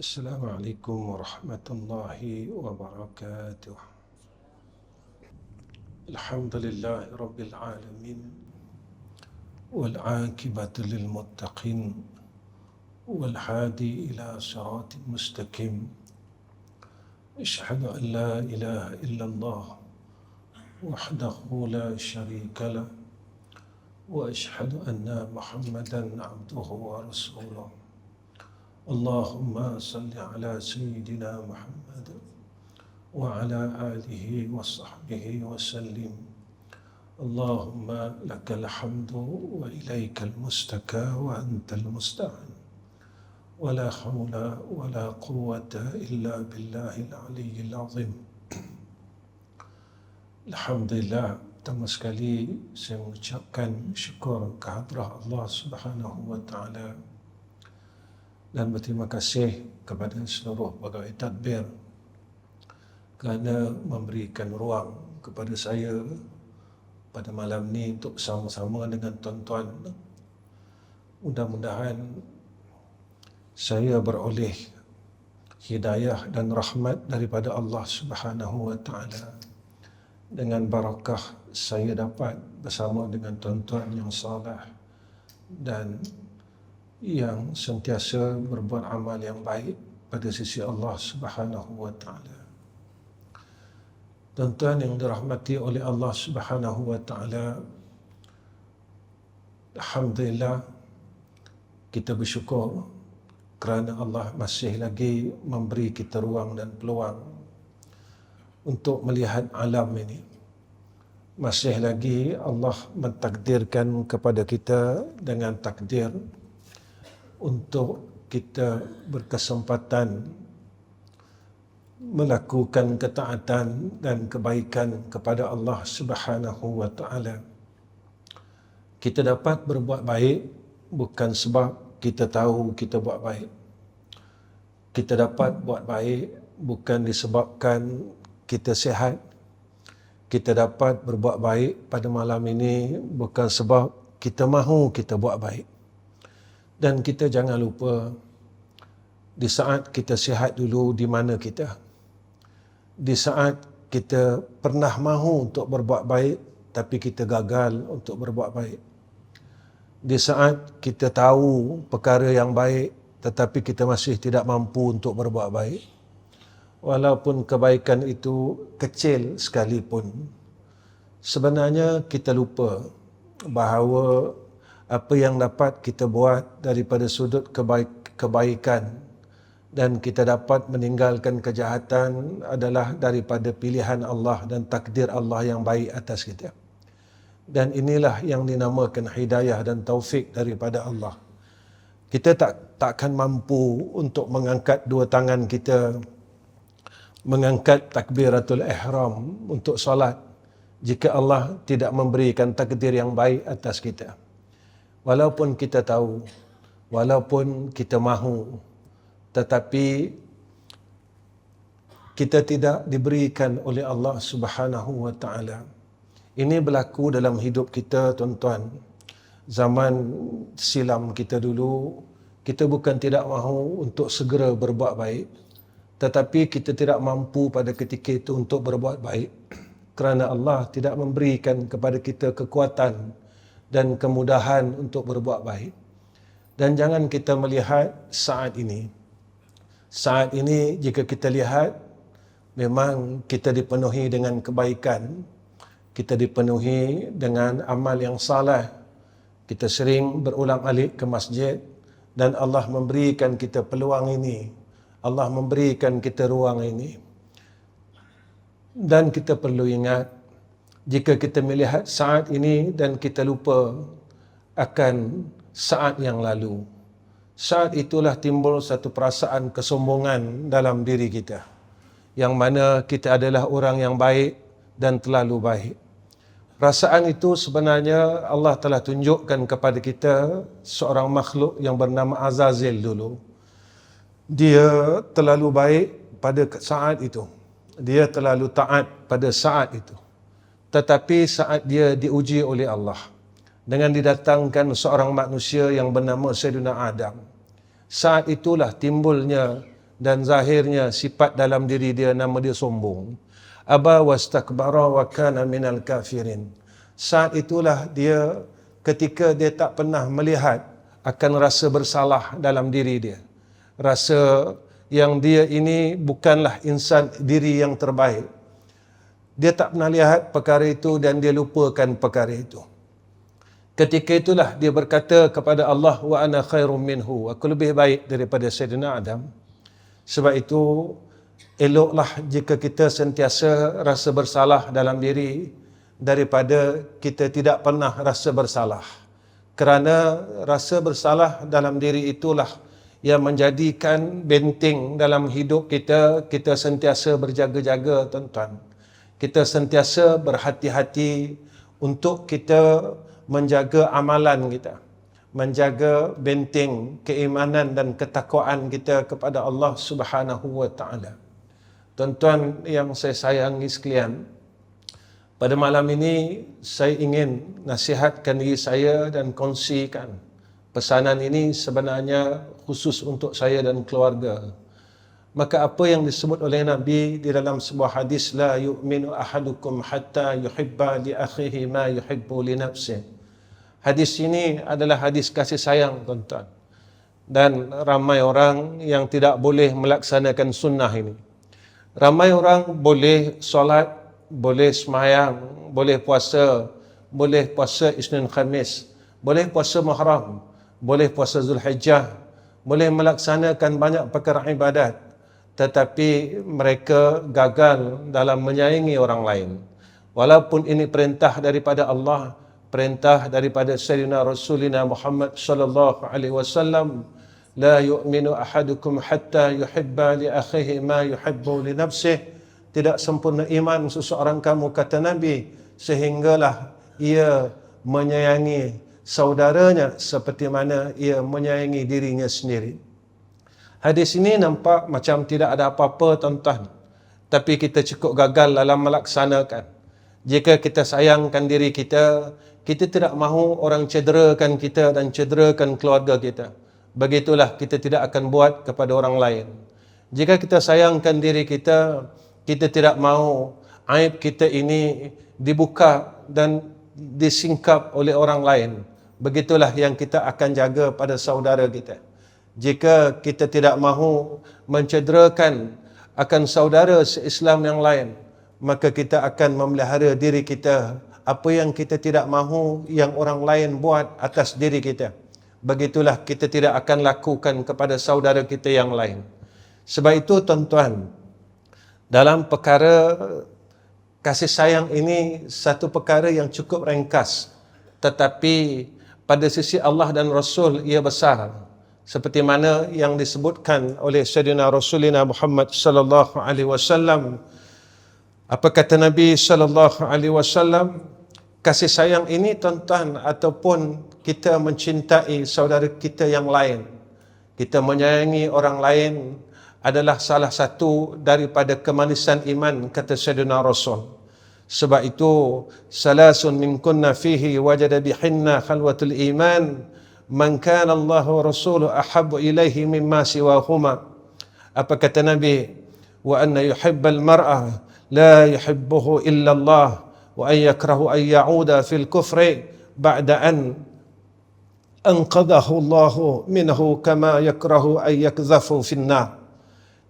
السلام عليكم ورحمة الله وبركاته. الحمد لله رب العالمين والعاقبة للمتقين والهادي إلى صراط مستقيم. أشهد أن لا إله إلا الله وحده لا شريك له وأشهد أن محمدا عبده ورسوله. اللهم صل على سيدنا محمد وعلى آله وصحبه وسلم. اللهم لك الحمد وإليك المستكى وأنت المستعان، ولا حول ولا قوة إلا بالله العلي العظيم. Alhamdulillah, pertama sekali saya mengucapkan syukur kehadrat Allah Subhanahu wa taala dan berterima kasih kepada seluruh pegawai tadbir kerana memberikan ruang kepada saya pada malam ni untuk bersama-sama dengan tuan-tuan. Mudah-mudahan saya beroleh hidayah dan rahmat daripada Allah Subhanahu wa taala. Dengan barakah saya dapat bersama dengan tuan-tuan yang saleh dan yang sentiasa berbuat amal yang baik pada sisi Allah Subhanahu wa taala. Tuan-tuan yang dirahmati oleh Allah Subhanahu wa taala, alhamdulillah kita bersyukur kerana Allah masih lagi memberi kita ruang dan peluang untuk melihat alam ini. Masih lagi Allah mentakdirkan kepada kita dengan takdir untuk kita berkesempatan melakukan ketaatan dan kebaikan kepada Allah Subhanahu wa taala. Kita dapat berbuat baik bukan sebab kita tahu kita buat baik. Kita dapat buat baik bukan disebabkan kita sihat. Kita dapat berbuat baik pada malam ini bukan sebab kita mahu kita buat baik. Dan kita jangan lupa, di saat kita sihat dulu di mana kita? Di saat kita pernah mahu untuk berbuat baik tapi kita gagal untuk berbuat baik. Di saat kita tahu perkara yang baik tetapi kita masih tidak mampu untuk berbuat baik. Walaupun kebaikan itu kecil sekalipun, sebenarnya kita lupa bahawa apa yang dapat kita buat daripada sudut kebaikan dan kita dapat meninggalkan kejahatan adalah daripada pilihan Allah dan takdir Allah yang baik atas kita. Dan inilah yang dinamakan hidayah dan taufik daripada Allah. Kita takkan mampu untuk mengangkat dua tangan kita, mengangkat takbiratul ihram untuk solat jika Allah tidak memberikan takdir yang baik atas kita. Walaupun kita tahu, walaupun kita mahu, tetapi kita tidak diberikan oleh Allah Subhanahu wa taala. Ini berlaku dalam hidup kita, tuan-tuan. Zaman silam kita dulu, kita bukan tidak mahu untuk segera berbuat baik, tetapi kita tidak mampu pada ketika itu untuk berbuat baik kerana Allah tidak memberikan kepada kita kekuatan dan kemudahan untuk berbuat baik. Dan jangan kita melihat saat ini. Saat ini jika kita lihat, memang kita dipenuhi dengan kebaikan, kita dipenuhi dengan amal yang saleh. Kita sering berulang-alik ke masjid dan Allah memberikan kita peluang ini. Allah memberikan kita ruang ini. Dan kita perlu ingat, jika kita melihat saat ini dan kita lupa akan saat yang lalu, saat itulah timbul satu perasaan kesombongan dalam diri kita, yang mana kita adalah orang yang baik dan terlalu baik. Perasaan itu sebenarnya Allah telah tunjukkan kepada kita seorang makhluk yang bernama Azazil dulu. Dia terlalu baik pada saat itu. Dia terlalu taat pada saat itu. Tetapi saat dia diuji oleh Allah dengan didatangkan seorang manusia yang bernama Sayyidina Adam, saat itulah timbulnya dan zahirnya sifat dalam diri dia, nama dia sombong. Aba wastakbara wa kana minal kafirin. Saat itulah dia, ketika dia tak pernah melihat akan rasa bersalah dalam diri dia. Rasa yang dia ini bukanlah insan diri yang terbaik. Dia tak pernah lihat perkara itu dan dia lupakan perkara itu. Ketika itulah dia berkata kepada Allah, wa ana khairum minhu, aku lebih baik daripada Sayyidina Adam. Sebab itu eloklah jika kita sentiasa rasa bersalah dalam diri daripada kita tidak pernah rasa bersalah. Kerana rasa bersalah dalam diri itulah yang menjadikan benteng dalam hidup kita. Kita sentiasa berjaga-jaga, tuan-tuan. Kita sentiasa berhati-hati untuk kita menjaga amalan kita, menjaga benteng keimanan dan ketakwaan kita kepada Allah Subhanahu wa taala. Tuan-tuan yang saya sayangi sekalian, pada malam ini saya ingin nasihatkan diri saya dan kongsikan pesanan ini sebenarnya khusus untuk saya dan keluarga. Maka apa yang disebut oleh Nabi di dalam sebuah hadis, la yu'minu ahadukum hatta yuhibba li akhihi ma yuhibbu li nafsihi. Hadis ini adalah hadis kasih sayang, tuan-tuan. Dan ramai orang yang tidak boleh melaksanakan sunnah ini. Ramai orang boleh solat, boleh semayang, boleh puasa Isnin Khamis, boleh puasa Muharram, boleh puasa Zulhijjah, boleh melaksanakan banyak perkara ibadat, tetapi mereka gagal dalam menyayangi orang lain. Walaupun ini perintah daripada Allah, perintah daripada Sayyidina Rasulina Muhammad sallallahu alaihi wasallam, la yu'minu ahadukum hatta yuhibba li akhihi ma yuhibbu li nafsihi. Tidak sempurna iman seseorang kamu, kata Nabi, sehinggalah ia menyayangi saudaranya seperti mana ia menyayangi dirinya sendiri. Hadis ini nampak macam tidak ada apa-apa, tuan-tuan, tapi kita cukup gagal dalam melaksanakan. Jika kita sayangkan diri kita, kita tidak mahu orang cederakan kita dan cederakan keluarga kita. Begitulah kita tidak akan buat kepada orang lain. Jika kita sayangkan diri kita, kita tidak mahu aib kita ini dibuka dan disingkap oleh orang lain. Begitulah yang kita akan jaga pada saudara kita. Jika kita tidak mahu mencederakan akan saudara se-Islam yang lain, maka kita akan memelihara diri kita. Apa yang kita tidak mahu yang orang lain buat atas diri kita, begitulah kita tidak akan lakukan kepada saudara kita yang lain. Sebab itu, tuan-tuan, dalam perkara kasih sayang ini satu perkara yang cukup ringkas, tetapi pada sisi Allah dan Rasul ia besar. Seperti mana yang disebutkan oleh Sayyidina Rasulina Muhammad sallallahu alaihi wasallam. Apa kata Nabi sallallahu alaihi wasallam? Kasih sayang ini, tuan-tuan, ataupun kita mencintai saudara kita yang lain, kita menyayangi orang lain, adalah salah satu daripada kemanisan iman, kata Sayyidina Rasul. Sebab itu, salasun min kunna fihi wajada bihinna khalwatul iman, man kana Allah wa rasuluhu ahabbu ilaihi mimma siwahuma. Apa kata Nabi? Wa anna yuhibbal mar'a la yuhibbuhu illa Allah, wa an yakrahu an ya'uda fil kufri ba'da an anqadhahu Allah minhu kama yakrahu an yakdhafu fin nar.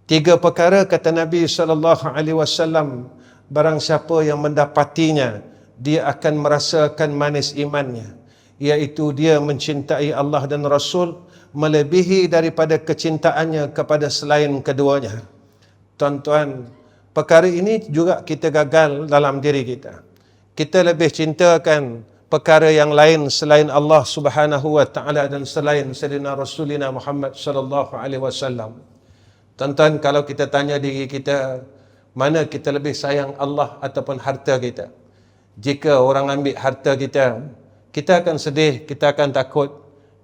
Tiga perkara, kata Nabi sallallahu alaihi wasallam, barang siapa yang mendapatinya, dia akan merasakan manis imannya, iaitu dia mencintai Allah dan Rasul melebihi daripada kecintaannya kepada selain keduanya. Tuan-tuan, perkara ini juga kita gagal dalam diri kita. Kita lebih cintakan perkara yang lain selain Allah Subhanahu wa taala dan selain Sayyidina Rasulina Muhammad sallallahu alaihi wasallam. Tuan-tuan, kalau kita tanya diri kita, mana kita lebih sayang, Allah ataupun harta kita? Jika orang ambil harta kita, kita akan sedih, kita akan takut,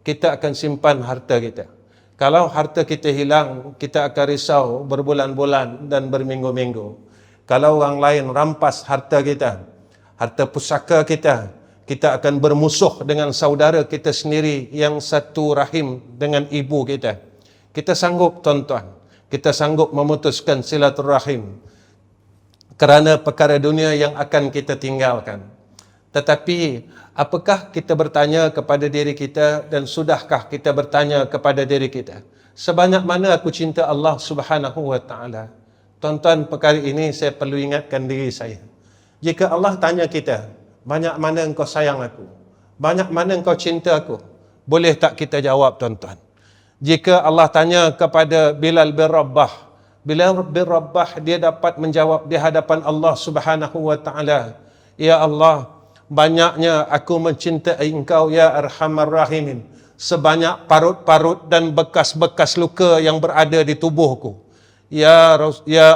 kita akan simpan harta kita. Kalau harta kita hilang, kita akan risau berbulan-bulan dan berminggu-minggu. Kalau orang lain rampas harta kita, harta pusaka kita, kita akan bermusuh dengan saudara kita sendiri yang satu rahim dengan ibu kita. Kita sanggup, tuan-tuan, kita sanggup memutuskan silaturahim kerana perkara dunia yang akan kita tinggalkan. Tetapi apakah kita bertanya kepada diri kita, dan sudahkah kita bertanya kepada diri kita, sebanyak mana aku cinta Allah Subhanahu wa taala? Tuan-tuan, perkara ini saya perlu ingatkan diri saya. Jika Allah tanya kita, banyak mana engkau sayang aku? Banyak mana engkau cinta aku? Boleh tak kita jawab, tuan-tuan? Jika Allah tanya kepada Bilal bin Rabah, dia dapat menjawab di hadapan Allah Subhanahu wa taala, ya Allah, banyaknya aku mencintai engkau ya Arhamar Rahimin, sebanyak parut-parut dan bekas-bekas luka yang berada di tubuhku. Ya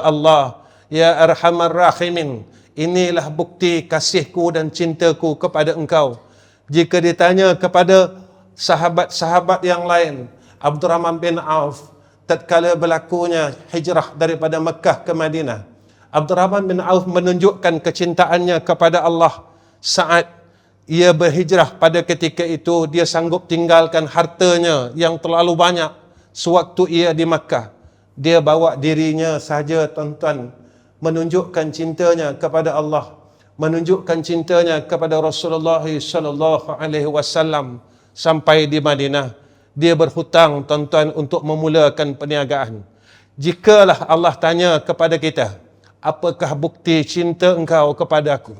Allah, ya Arhamar Rahimin, inilah bukti kasihku dan cintaku kepada engkau. Jika ditanya kepada sahabat-sahabat yang lain, Abdurrahman bin Auf, tatkala berlakunya hijrah daripada Mekah ke Madinah, Abdurrahman bin Auf menunjukkan kecintaannya kepada Allah saat ia berhijrah. Pada ketika itu dia sanggup tinggalkan hartanya yang terlalu banyak sewaktu ia di Mekah. Dia bawa dirinya saja, tuan-tuan, menunjukkan cintanya kepada Allah, menunjukkan cintanya kepada Rasulullah sallallahu alaihi wasallam. Sampai di Madinah, dia berhutang, tuan-tuan, untuk memulakan perniagaan. Jikalah Allah tanya kepada kita, apakah bukti cinta engkau kepada aku?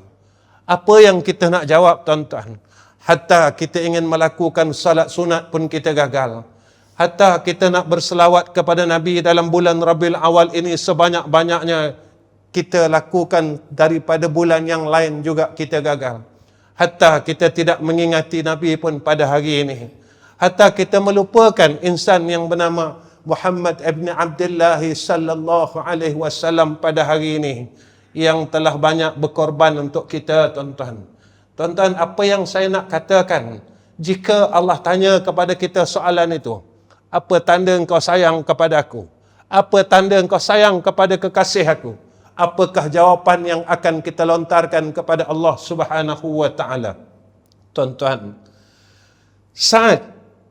Apa yang kita nak jawab, tuan-tuan? Hatta kita ingin melakukan salat sunat pun kita gagal. Hatta kita nak berselawat kepada Nabi dalam bulan Rabiul Awal ini sebanyak-banyaknya kita lakukan daripada bulan yang lain juga kita gagal. Hatta kita tidak mengingati Nabi pun pada hari ini. Hatta kita melupakan insan yang bernama Muhammad ibn Abdullah sallallahu alaihi wasallam pada hari ini, yang telah banyak berkorban untuk kita, tuan-tuan. Tuan-tuan, apa yang saya nak katakan, jika Allah tanya kepada kita soalan itu, apa tanda engkau sayang kepada aku? Apa tanda engkau sayang kepada kekasih aku? Apakah jawapan yang akan kita lontarkan kepada Allah Subhanahu wa taala? Tuan-tuan, saat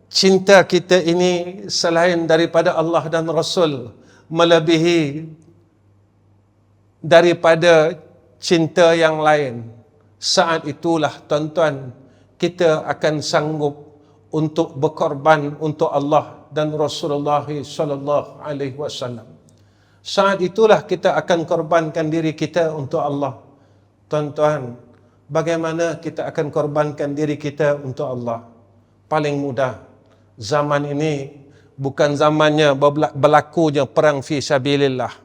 cinta kita ini selain daripada Allah dan Rasul melebihi daripada cinta yang lain, saat itulah, tuan-tuan, kita akan sanggup untuk berkorban untuk Allah dan Rasulullah sallallahu alaihi wasallam. Saat itulah kita akan korbankan diri kita untuk Allah. Tuan-tuan, bagaimana kita akan korbankan diri kita untuk Allah? Paling mudah, zaman ini bukan zamannya berlakunya perang fi sabilillah.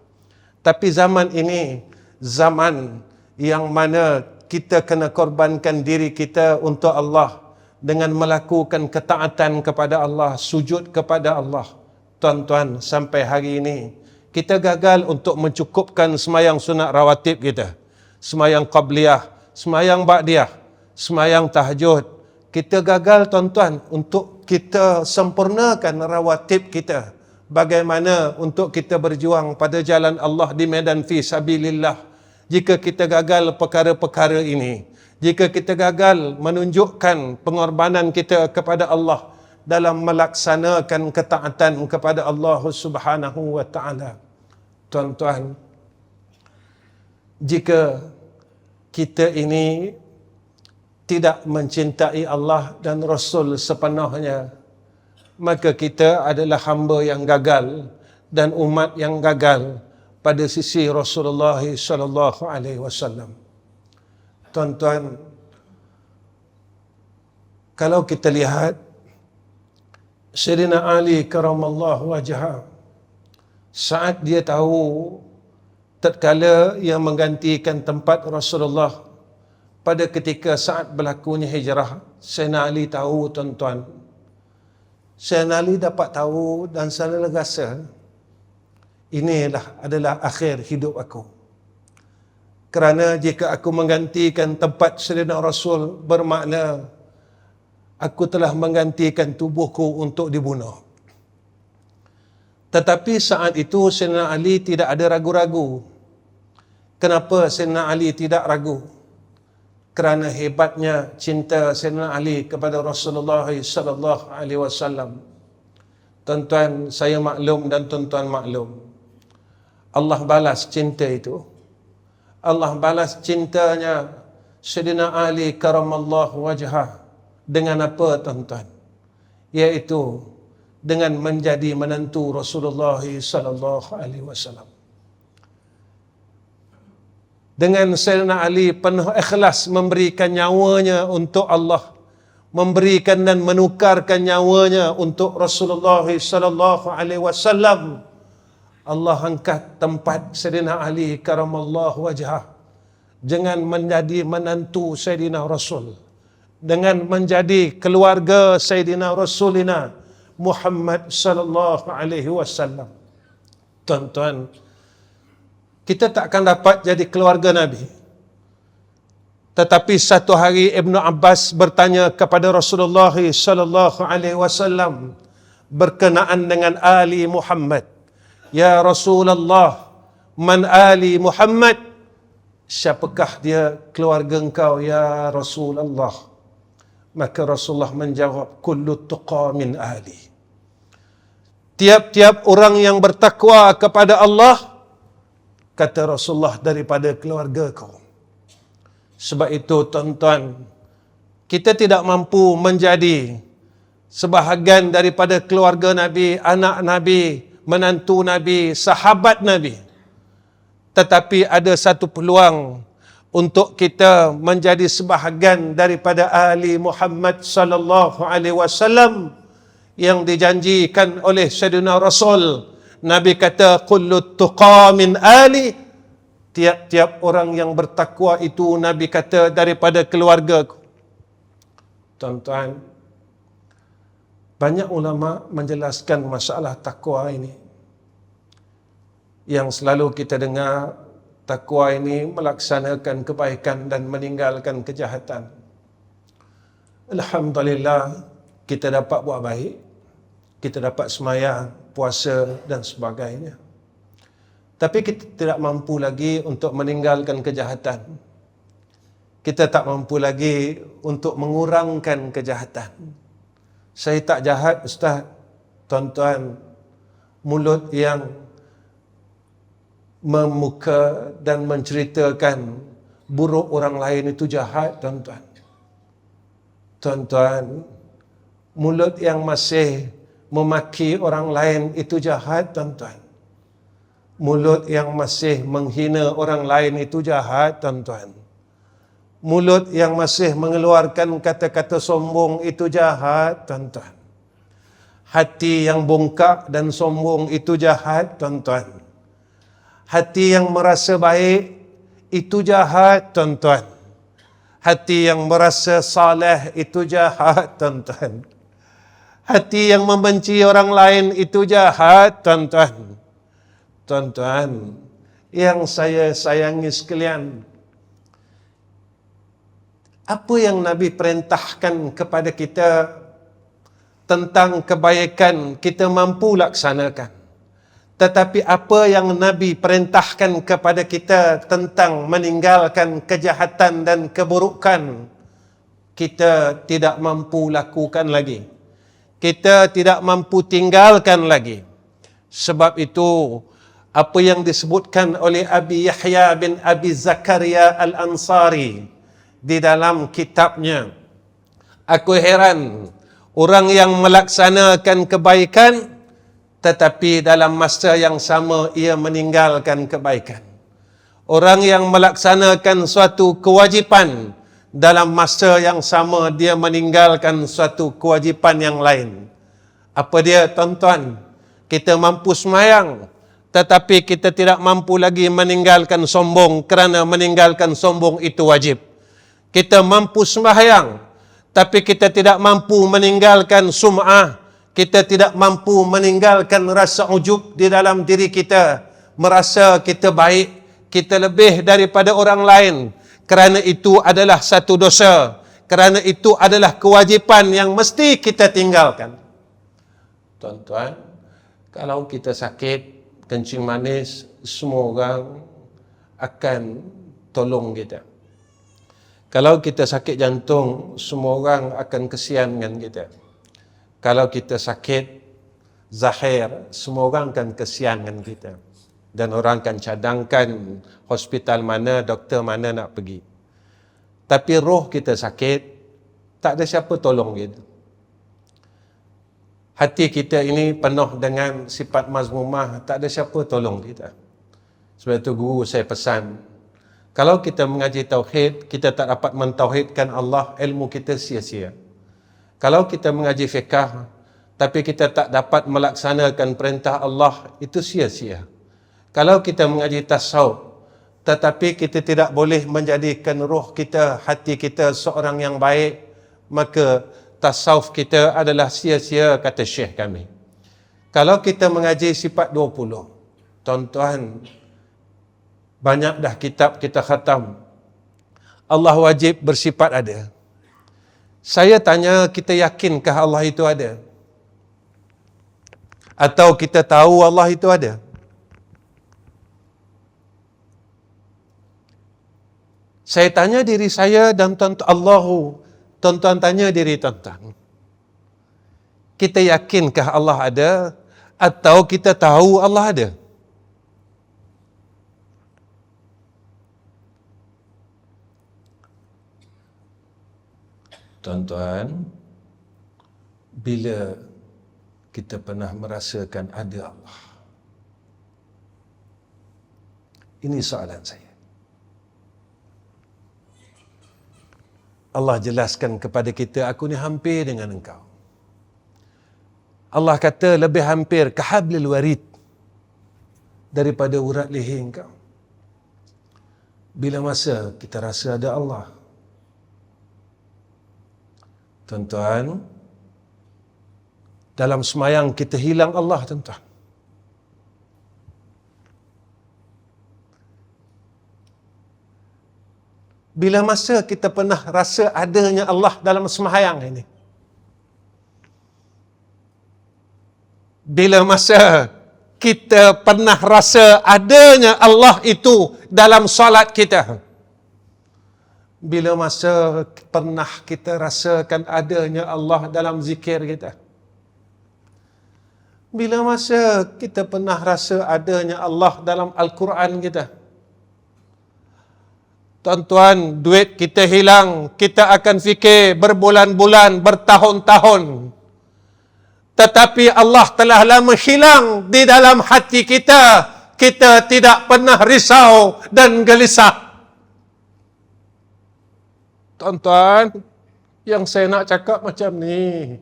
Tapi zaman ini zaman yang mana kita kena korbankan diri kita untuk Allah dengan melakukan ketaatan kepada Allah, sujud kepada Allah. Tuan-tuan, sampai hari ini kita gagal untuk mencukupkan semayang sunat rawatib kita, semayang qabliyah, semayang ba'diyah, semayang tahajud. Kita gagal, tuan-tuan, untuk kita sempurnakan rawatib kita. Bagaimana untuk kita berjuang pada jalan Allah di medan fi sabilillah? Jika kita gagal perkara-perkara ini, jika kita gagal menunjukkan pengorbanan kita kepada Allah dalam melaksanakan ketaatan kepada Allah Subhanahu wa taala, tuan-tuan, jika kita ini tidak mencintai Allah dan Rasul sepenuhnya, maka kita adalah hamba yang gagal dan umat yang gagal pada sisi Rasulullah sallallahu alaihi wasallam. Tuan-tuan, kalau kita lihat Sayyidina Ali karamallahu wajhah, saat dia tahu tatkala ia menggantikan tempat Rasulullah pada ketika saat berlakunya hijrah, Sayyidina Ali tahu, tuan-tuan, Sayyidina Ali dapat tahu dan selalu rasa inilah adalah akhir hidup aku. Kerana jika aku menggantikan tempat Sayyidina Rasul, bermakna aku telah menggantikan tubuhku untuk dibunuh. Tetapi saat itu Sayyidina Ali tidak ada ragu-ragu. Kenapa Sayyidina Ali tidak ragu? Kerana hebatnya cinta Sayyidina Ali kepada Rasulullah sallallahu alaihi wasallam. Tuan-tuan, saya maklum dan tuan-tuan maklum, Allah balas cinta itu. Allah balas cintanya Sayyidina Ali karamallahu wajhah dengan apa, tuan-tuan? Yaitu dengan menjadi menantu Rasulullah sallallahu alaihi wasallam. Dengan Sayyidina Ali penuh ikhlas memberikan nyawanya untuk Allah, memberikan dan menukarkan nyawanya untuk Rasulullah sallallahu alaihi wasallam. Allah angkat tempat Sayyidina Ali karamallahu wajhah dengan menjadi menantu Sayyidina Rasul, dengan menjadi keluarga Sayyidina Rasulina Muhammad sallallahu alaihi wasallam. Tuan-tuan, kita tak akan dapat jadi keluarga Nabi. Tetapi satu hari Ibnu Abbas bertanya kepada Rasulullah sallallahu alaihi wasallam berkenaan dengan Ali Muhammad. Ya Rasulullah, man Ali Muhammad? Siapakah dia keluarga engkau ya Rasulullah? Maka Rasulullah menjawab, kullu tuqa min Ali. Tiap-tiap orang yang bertakwa kepada Allah, kata Rasulullah, daripada keluarga kau. Sebab itu tuan-tuan, kita tidak mampu menjadi sebahagian daripada keluarga Nabi, anak Nabi, menantu Nabi, sahabat Nabi. Tetapi ada satu peluang untuk kita menjadi sebahagian daripada ahli Muhammad sallallahu alaihi wasallam yang dijanjikan oleh Sayyidina Rasul. Nabi kata, kullu tuqa min ali. Tiap-tiap orang yang bertakwa itu, Nabi kata, daripada keluarga. Tuan-tuan, banyak ulama menjelaskan masalah takwa ini. Yang selalu kita dengar, takwa ini melaksanakan kebaikan dan meninggalkan kejahatan. Alhamdulillah, kita dapat buat baik, kita dapat sembahyang, puasa dan sebagainya. Tapi kita tidak mampu lagi untuk meninggalkan kejahatan. Kita tak mampu lagi untuk mengurangkan kejahatan. Saya tak jahat, Ustaz. Tuan-tuan, mulut yang memuka dan menceritakan buruk orang lain itu jahat, tuan-tuan. Tuan-tuan, mulut yang masih memaki orang lain itu jahat, tuan-tuan. Mulut yang masih menghina orang lain itu jahat, tuan-tuan. Mulut yang masih mengeluarkan kata-kata sombong itu jahat, tuan-tuan. Hati yang bongkak dan sombong itu jahat, tuan-tuan. Hati yang merasa baik itu jahat, tuan-tuan. Hati yang merasa saleh itu jahat, tuan-tuan. Hati yang membenci orang lain itu jahat, tuan-tuan. Tuan-tuan, yang saya sayangi sekalian, apa yang Nabi perintahkan kepada kita tentang kebaikan kita mampu laksanakan. Tetapi apa yang Nabi perintahkan kepada kita tentang meninggalkan kejahatan dan keburukan, kita tidak mampu lakukan lagi. Kita tidak mampu tinggalkan lagi. Sebab itu, apa yang disebutkan oleh Abi Yahya bin Abi Zakaria Al-Ansari di dalam kitabnya, aku heran orang yang melaksanakan kebaikan tetapi dalam masa yang sama ia meninggalkan kebaikan. Orang yang melaksanakan suatu kewajipan dalam masa yang sama dia meninggalkan suatu kewajipan yang lain. Apa dia, tuan-tuan? Kita mampu sembahyang tetapi kita tidak mampu lagi meninggalkan sombong, kerana meninggalkan sombong itu wajib. Kita mampu sembahyang tapi kita tidak mampu meninggalkan sum'ah. Kita tidak mampu meninggalkan rasa ujub di dalam diri kita, merasa kita baik, kita lebih daripada orang lain. Kerana itu adalah satu dosa, kerana itu adalah kewajipan yang mesti kita tinggalkan. Tuan-tuan, kalau kita sakit kencing manis, semua orang akan tolong kita. Kalau kita sakit jantung, semua orang akan kesian dengan kita. Kalau kita sakit zahir, semua orang akan kesian dengan kita. Dan orang akan cadangkan hospital mana, doktor mana nak pergi. Tapi roh kita sakit, tak ada siapa tolong kita. Hati kita ini penuh dengan sifat mazmumah, tak ada siapa tolong kita. Sebab itu guru saya pesan, kalau kita mengaji tauhid, kita tak dapat mentauhidkan Allah, ilmu kita sia-sia. Kalau kita mengaji fiqh, tapi kita tak dapat melaksanakan perintah Allah, itu sia-sia. Kalau kita mengaji tasawuf, tetapi kita tidak boleh menjadikan roh kita, hati kita seorang yang baik, maka tasawuf kita adalah sia-sia, kata Syekh kami. Kalau kita mengaji sifat 20, tuan-tuan, banyak dah kitab kita khatam. Allah wajib bersifat ada. Saya tanya, kita yakinkah Allah itu ada? Atau kita tahu Allah itu ada? Saya tanya diri saya dan tuan-tuan tanya diri tuan-tuan. Kita yakinkah Allah ada? Atau kita tahu Allah ada? Tuan-tuan, bila kita pernah merasakan ada Allah? Ini soalan saya. Allah jelaskan kepada kita, aku ni hampir dengan engkau. Allah kata lebih hampir ke hablil warid daripada urat leher engkau. Bila masa kita rasa ada Allah? Tuan-tuan, dalam semayang kita hilang Allah, tuan-tuan. Bila masa kita pernah rasa adanya Allah dalam sembahyang ini? Bila masa kita pernah rasa adanya Allah itu dalam solat kita? Bila masa pernah kita rasakan adanya Allah dalam zikir kita? Bila masa kita pernah rasa adanya Allah dalam Al-Quran kita? Tuan-tuan, duit kita hilang, kita akan fikir berbulan-bulan, bertahun-tahun. Tetapi Allah telah lama hilang di dalam hati kita. Kita tidak pernah risau dan gelisah. Tuan-tuan, yang saya nak cakap macam ni.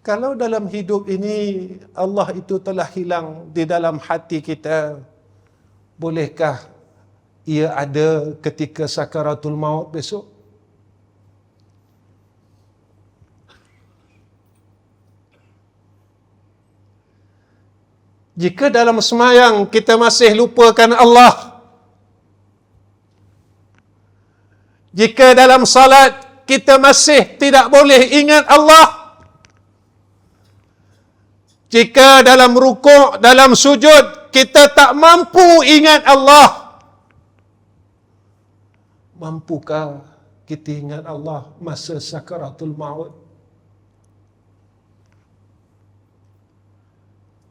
Kalau dalam hidup ini Allah itu telah hilang di dalam hati kita, bolehkah ia ada ketika sakaratul maut besok? Jika dalam semayang kita masih lupakan Allah, jika dalam salat kita masih tidak boleh ingat Allah, jika dalam rukuk, dalam sujud kita tak mampu ingat Allah, mampukah kita ingat Allah masa sakaratul maut?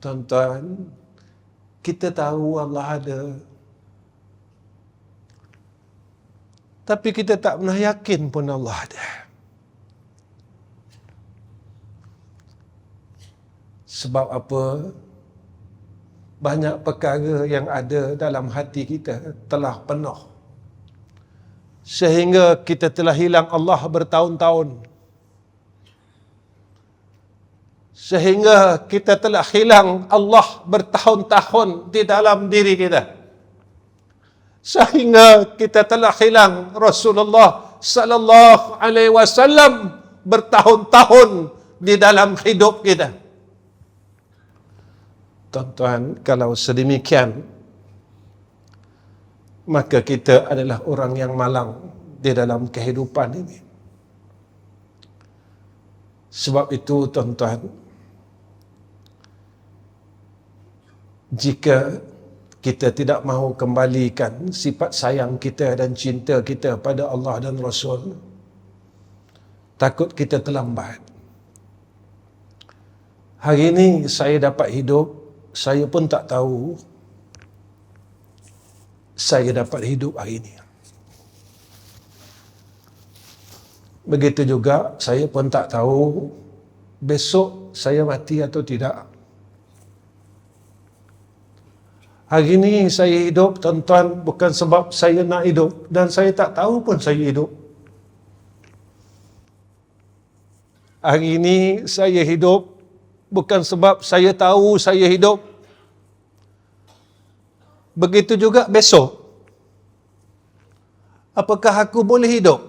Tuan-tuan, kita tahu Allah ada, tapi kita tak pernah yakin pun Allah ada. Sebab apa? Banyak perkara yang ada dalam hati kita telah penuh, sehingga kita telah hilang Allah bertahun-tahun. Sehingga kita telah hilang Allah bertahun-tahun di dalam diri kita. Sehingga kita telah hilang Rasulullah sallallahu alaihi wasallam bertahun-tahun di dalam hidup kita. Tuan-tuan, kalau sedemikian, maka kita adalah orang yang malang di dalam kehidupan ini. Sebab itu, tuan-tuan, jika kita tidak mahu kembalikan sifat sayang kita dan cinta kita pada Allah dan Rasul, takut kita terlambat. Hari ini saya dapat hidup saya pun tak tahu saya dapat hidup hari ini. Begitu juga saya pun tak tahu besok saya mati atau tidak. Hari ini saya hidup, tuan-tuan, bukan sebab saya nak hidup, dan saya tak tahu pun saya hidup. Hari ini saya hidup bukan sebab saya tahu saya hidup. Begitu juga besok. Apakah aku boleh hidup?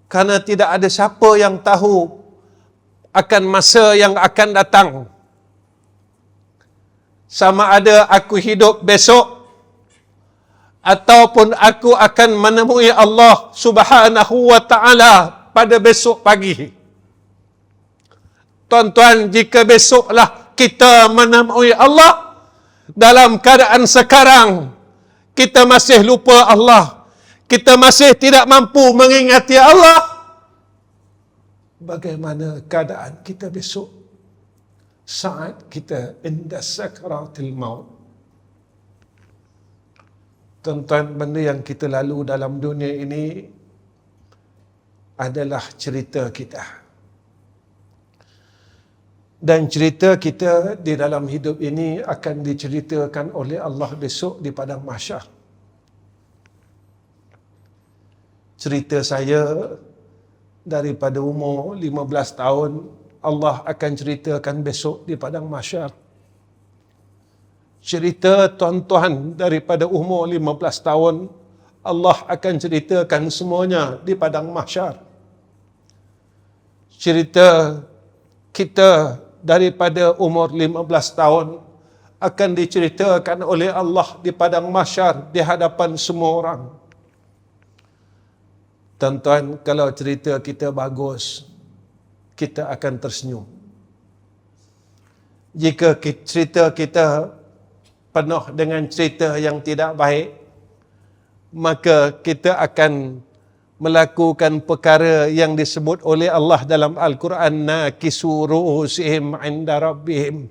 Karena tidak ada siapa yang tahu akan masa yang akan datang. Sama ada aku hidup besok ataupun aku akan menemui Allah Subhanahu wa taala pada besok pagi. Tuan-tuan, jika besoklah kita menemui Allah dalam keadaan sekarang kita masih lupa Allah, kita masih tidak mampu mengingati Allah, bagaimana keadaan kita besok saat kita inda sakaratil maut? Tuan-tuan, benda yang kita lalu dalam dunia ini adalah cerita kita. Dan cerita kita di dalam hidup ini akan diceritakan oleh Allah besok di padang mahsyar. Cerita saya daripada umur 15 tahun, Allah akan ceritakan besok di padang mahsyar. Cerita tuan-tuan daripada umur 15 tahun, Allah akan ceritakan semuanya di padang mahsyar. Cerita kita daripada umur 15 tahun akan diceritakan oleh Allah di padang mahsyar di hadapan semua orang. Tuan-tuan, kalau cerita kita bagus, kita akan tersenyum. Jika cerita kita penuh dengan cerita yang tidak baik, maka kita akan melakukan perkara yang disebut oleh Allah dalam Al-Quran, nakisu ru'usihim 'inda rabbihim.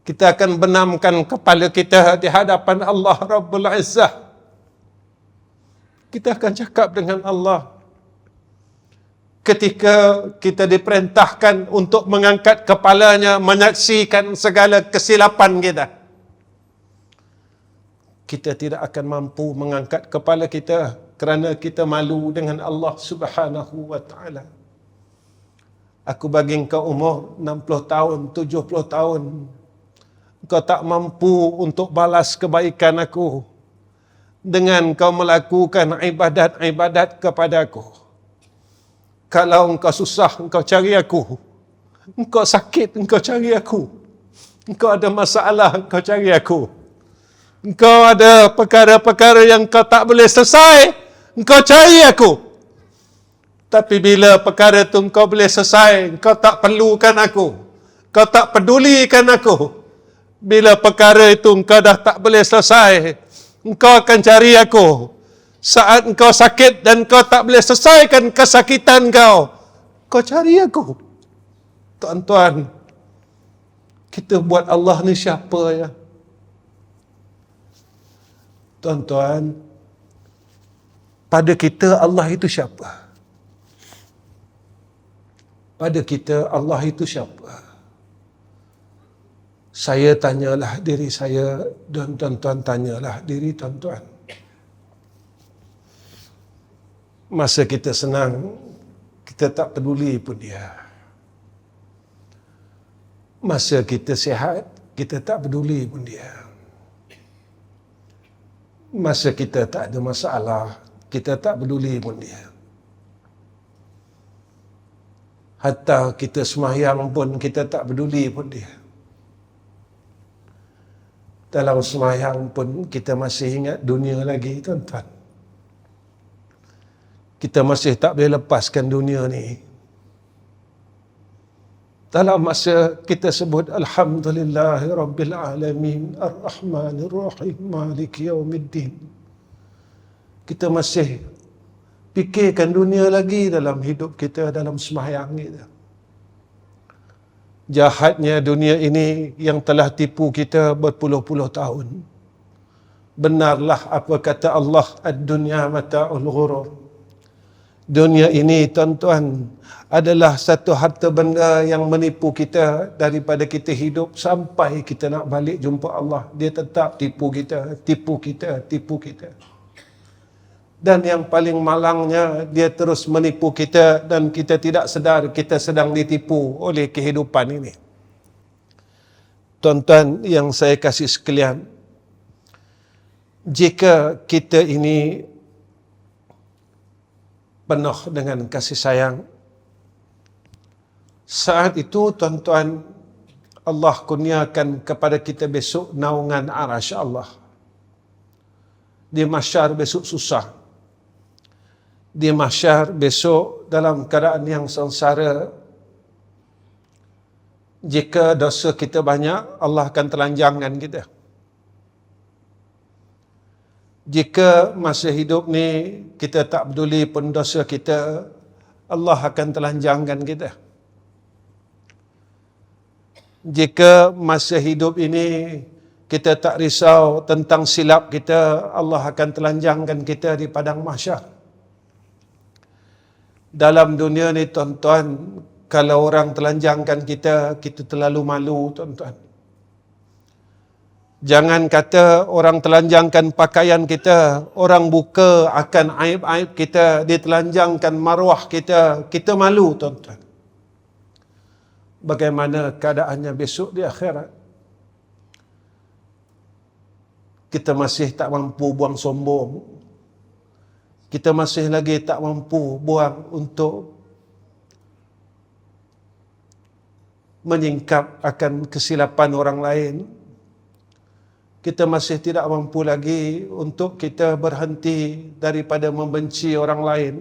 Kita akan benamkan kepala kita di hadapan Allah Rabbul Izzah. Kita akan cakap dengan Allah. Ketika kita diperintahkan untuk mengangkat kepalanya, menyaksikan segala kesilapan kita, kita tidak akan mampu mengangkat kepala kita kerana kita malu dengan Allah Subhanahu wa taala. Aku bagi engkau umur 60 tahun, 70 tahun. Engkau tak mampu untuk balas kebaikan aku dengan kau melakukan ibadat-ibadat kepada aku. Kalau engkau susah, engkau cari aku. Engkau sakit, engkau cari aku. Engkau ada masalah, engkau cari aku. Engkau ada perkara-perkara yang kau tak boleh selesai, engkau cari aku. Tapi bila perkara itu engkau boleh selesai, engkau tak perlukan aku. Kau tak pedulikan aku. Bila perkara itu engkau dah tak boleh selesai, engkau akan cari aku. Saat engkau sakit dan kau tak boleh selesaikan kesakitan kau, kau cari aku. Tuan-tuan, kita buat Allah ni siapa ya? Tuan-tuan, pada kita Allah itu siapa? Pada kita Allah itu siapa? Saya tanyalah diri saya dan tuan-tuan tanyalah diri tuan-tuan. Masa kita senang, kita tak peduli pun dia. Masa kita sihat, kita tak peduli pun dia. Masa kita tak ada masalah, kita tak peduli pun dia. Hatta kita sembahyang pun kita tak peduli pun dia. Dalam sembahyang pun kita masih ingat dunia lagi, tuan-tuan. Kita masih tak boleh lepaskan dunia ni. Dalam masa kita sebut Alhamdulillahi Rabbil Alamin Ar-Rahmanir Rahim Maliki Yawmiddin, kita masih fikirkan dunia lagi dalam hidup kita, dalam sembahyang kita. jahatnya dunia ini yang telah tipu kita berpuluh-puluh tahun. Benarlah apa kata Allah, ad-dunya mata'ul ghurur. Dunia ini, tuan-tuan, adalah satu harta benda yang menipu kita daripada kita hidup sampai kita nak balik jumpa Allah. Dia tetap tipu kita, tipu kita, tipu kita. Dan yang paling malangnya, dia terus menipu kita dan kita tidak sedar kita sedang ditipu oleh kehidupan ini. Tuan-tuan yang saya kasih sekalian, jika kita ini penuh dengan kasih sayang, saat itu tuan-tuan, Allah kurniakan kepada kita besok naungan arasy Allah. Di mahsyar besok susah. Di mahsyar besok dalam keadaan yang sengsara, jika dosa kita banyak, Allah akan telanjangkan kita. Jika masa hidup ni kita tak peduli pun dosa kita, Allah akan telanjangkan kita. Jika masa hidup ini kita tak risau tentang silap kita, Allah akan telanjangkan kita di padang mahsyar. Dalam dunia ni tuan-tuan, kalau orang telanjangkan kita, kita terlalu malu tuan-tuan. Jangan kata orang telanjangkan pakaian kita, orang buka akan aib-aib kita, dia telanjangkan maruah kita, kita malu tuan-tuan. Bagaimana keadaannya besok di akhirat? Kita masih tak mampu buang sombong. Kita masih lagi tak mampu buang untuk menyingkap akan kesilapan orang lain. Kita masih tidak mampu lagi untuk kita berhenti daripada membenci orang lain.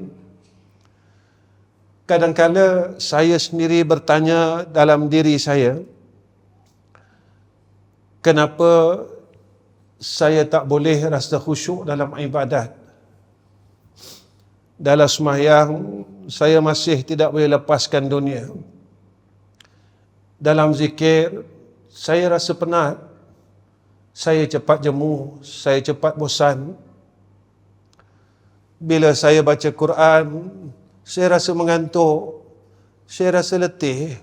Kadang-kala saya sendiri bertanya dalam diri saya, kenapa saya tak boleh rasa khusyuk dalam ibadat? Dalam sembahyang, saya masih tidak boleh lepaskan dunia. Dalam zikir, saya rasa penat. Saya cepat jemu, saya cepat bosan. Bila saya baca Quran, saya rasa mengantuk, saya rasa letih.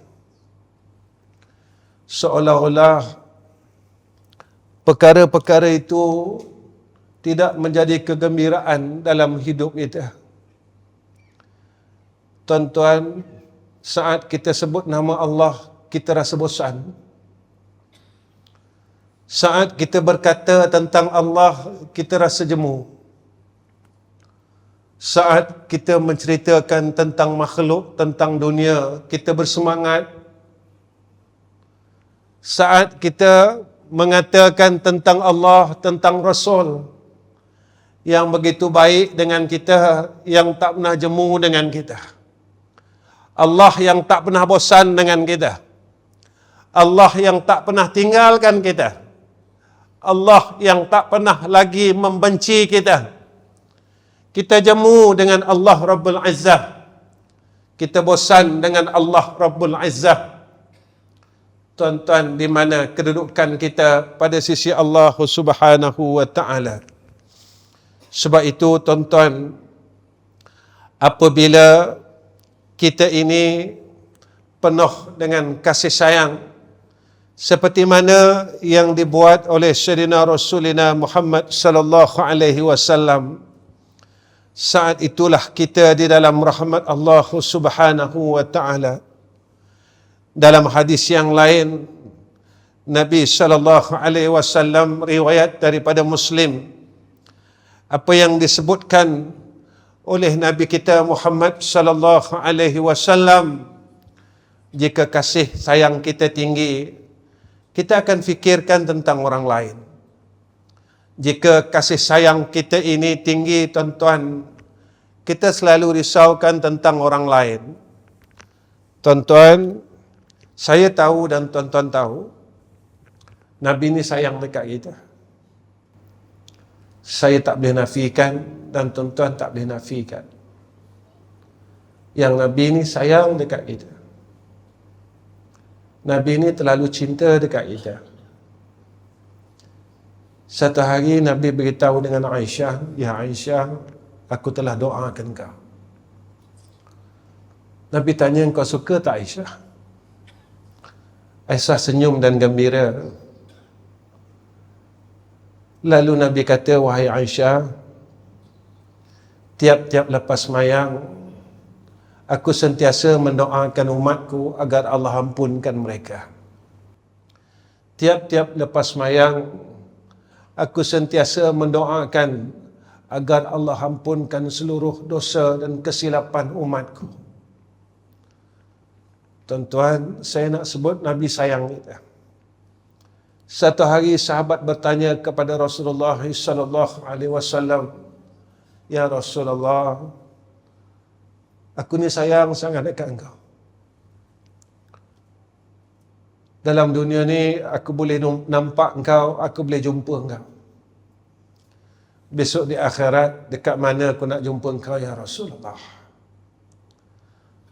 Seolah-olah perkara-perkara itu tidak menjadi kegembiraan dalam hidup kita. Tuan-tuan, saat kita sebut nama Allah, kita rasa bosan. Saat kita berkata tentang Allah, kita rasa jemu. Saat kita menceritakan tentang makhluk, tentang dunia, kita bersemangat. Saat kita mengatakan tentang Allah, tentang Rasul yang begitu baik dengan kita, yang tak pernah jemu dengan kita. Allah yang tak pernah bosan dengan kita. Allah yang tak pernah tinggalkan kita. Allah yang tak pernah lagi membenci kita. Kita jemu dengan Allah Rabbul Izzah. Kita bosan dengan Allah Rabbul Izzah. Tuan-tuan, di mana kedudukan kita pada sisi Allah Subhanahu wa Ta'ala. Sebab itu tuan-tuan, apabila kita ini penuh dengan kasih sayang, seperti mana yang dibuat oleh Sayyidina Rasulina Muhammad sallallahu alaihi wasallam, saat itulah kita di dalam rahmat Allah Subhanahu wa Ta'ala. Dalam hadis yang lain, Nabi sallallahu alaihi wasallam, riwayat daripada Muslim, apa yang disebutkan oleh Nabi kita Muhammad sallallahu alaihi wasallam, jika kasih sayang kita tinggi, kita akan fikirkan tentang orang lain. Jika kasih sayang kita ini tinggi, tuan-tuan, kita selalu risaukan tentang orang lain. Tuan-tuan, saya tahu dan tuan-tuan tahu, Nabi ini sayang dekat kita. Saya tak boleh nafikan dan tuan-tuan tak boleh nafikan. Yang Nabi ini sayang dekat kita. Nabi ni terlalu cinta dekat kita. Satu hari Nabi beritahu dengan Aisyah, "Ya Aisyah, aku telah doakan kau." Nabi tanya, "Kau suka tak Aisyah?" Aisyah senyum dan gembira. Lalu Nabi kata, "Wahai Aisyah, tiap-tiap lepas sembahyang, aku sentiasa mendoakan umatku agar Allah ampunkan mereka. Tiap-tiap lepas sembahyang, aku sentiasa mendoakan agar Allah ampunkan seluruh dosa dan kesilapan umatku." Tuan-tuan, saya nak sebut Nabi sayang kita. Satu hari sahabat bertanya kepada Rasulullah sallallahu alaihi wasallam, "Ya Rasulullah, aku ni sayang sangat dekat engkau. Dalam dunia ni aku boleh nampak engkau, aku boleh jumpa engkau. Besok di akhirat, dekat mana aku nak jumpa engkau ya Rasulullah?"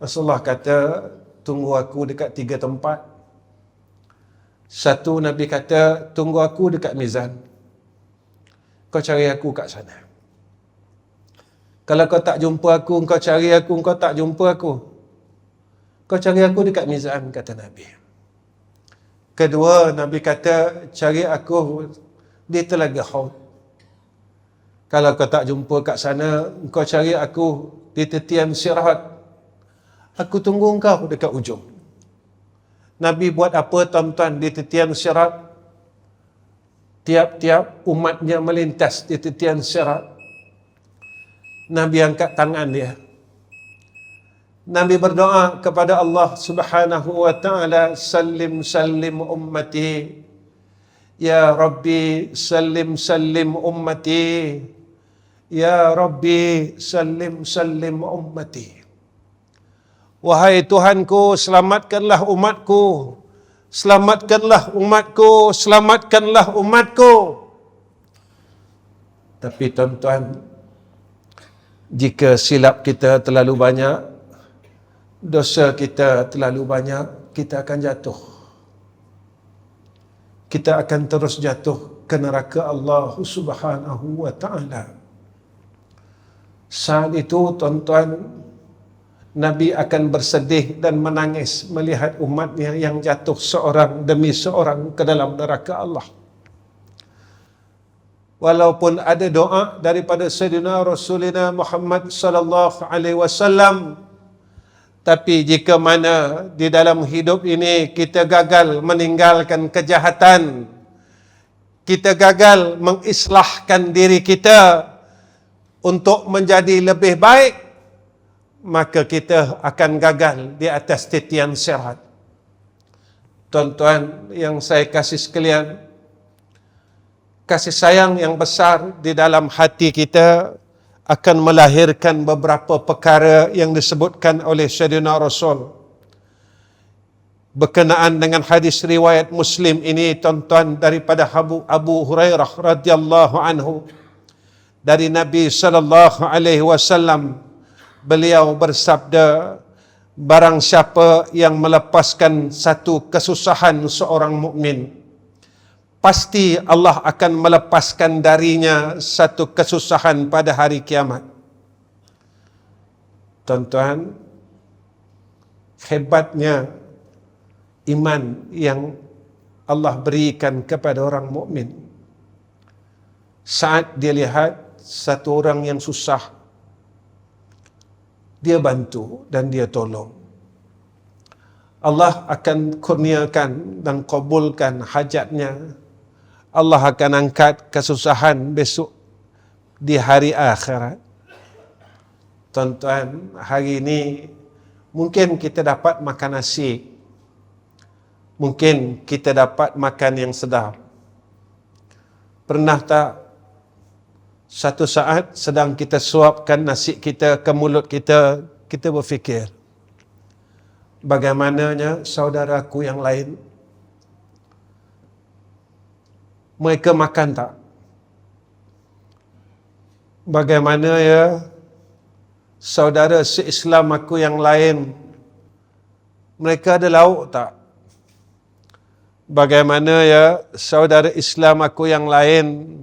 Rasulullah kata, "Tunggu aku dekat 3 tempat. Satu, Nabi kata, tunggu aku dekat mizan. Kau cari aku kat sana. Kalau kau tak jumpa aku, kau cari aku, kau tak jumpa aku, kau cari aku dekat mizan," kata Nabi. Kedua, Nabi kata, cari aku di Telaga Haud. Kalau kau tak jumpa kat sana, kau cari aku di tetian Sirat. Aku tunggu engkau dekat ujung. Nabi buat apa tuan-tuan di tetian Sirat? Tiap-tiap umatnya melintas di tetian Sirat, Nabi angkat tangan dia. Nabi berdoa kepada Allah Subhanahu wa taala, "Sallim sallim ummati. Ya Rabbi, sallim sallim ummati. Ya Rabbi, sallim sallim ummati." Wahai Tuhanku, selamatkanlah umatku. Selamatkanlah umatku. Selamatkanlah umatku. Tapi tuan-tuan, jika silap kita terlalu banyak, dosa kita terlalu banyak, kita akan jatuh. Kita akan terus jatuh ke neraka Allah Subhanahu wa taala. Saat itu tuan-tuan, Nabi akan bersedih dan menangis melihat umatnya yang jatuh seorang demi seorang ke dalam neraka Allah. Walaupun ada doa daripada Sayyidina Rasulina Muhammad sallallahu alaihi wasallam, tapi jika mana di dalam hidup ini kita gagal meninggalkan kejahatan, kita gagal mengislahkan diri kita untuk menjadi lebih baik, maka kita akan gagal di atas titian sirat. Tuan-tuan yang saya kasih sekalian, kasih sayang yang besar di dalam hati kita akan melahirkan beberapa perkara yang disebutkan oleh Sayyidina Rasul. Berkenaan dengan hadis riwayat Muslim ini, tuan-tuan, daripada Abu Hurairah radhiyallahu anhu, dari Nabi sallallahu alaihi wasallam, beliau bersabda, barang siapa yang melepaskan satu kesusahan seorang mukmin, pasti Allah akan melepaskan darinya satu kesusahan pada hari kiamat. Tuan-tuan, hebatnya iman yang Allah berikan kepada orang mukmin. Saat dia lihat satu orang yang susah, dia bantu dan dia tolong. Allah akan kurniakan dan kabulkan hajatnya. Allah akan angkat kesusahan besok di hari akhirat. Tuan-tuan, hari ini mungkin kita dapat makan nasi, mungkin kita dapat makan yang sedap. Pernah tak satu saat sedang kita suapkan nasi kita ke mulut kita, kita berfikir, bagaimananya saudaraku yang lain, mereka makan tak? Bagaimana ya saudara se-Islam aku yang lain, mereka ada lauk tak? Bagaimana ya saudara Islam aku yang lain,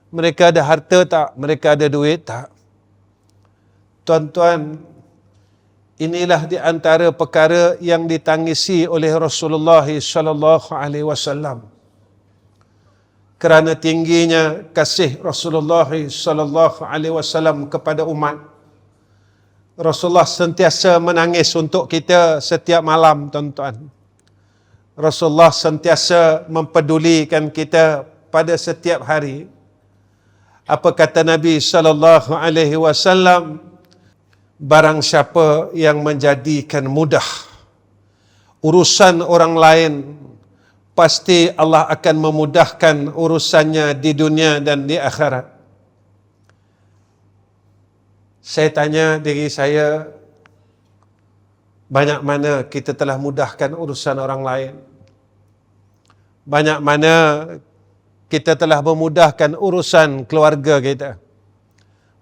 mereka ada harta tak? Mereka ada duit tak? Tuan-tuan, inilah di antara perkara yang ditangisi oleh Rasulullah sallallahu alaihi wasallam. Kerana tingginya kasih Rasulullah sallallahu alaihi wasallam kepada umat, Rasulullah sentiasa menangis untuk kita setiap malam, tuan-tuan. Rasulullah sentiasa mempedulikan kita pada setiap hari. Apa kata Nabi sallallahu alaihi wasallam? Barang siapa yang menjadikan mudah urusan orang lain, pasti Allah akan memudahkan urusannya di dunia dan di akhirat. Saya tanya diri saya, banyak mana kita telah mudahkan urusan orang lain? Banyak mana kita telah memudahkan urusan keluarga kita?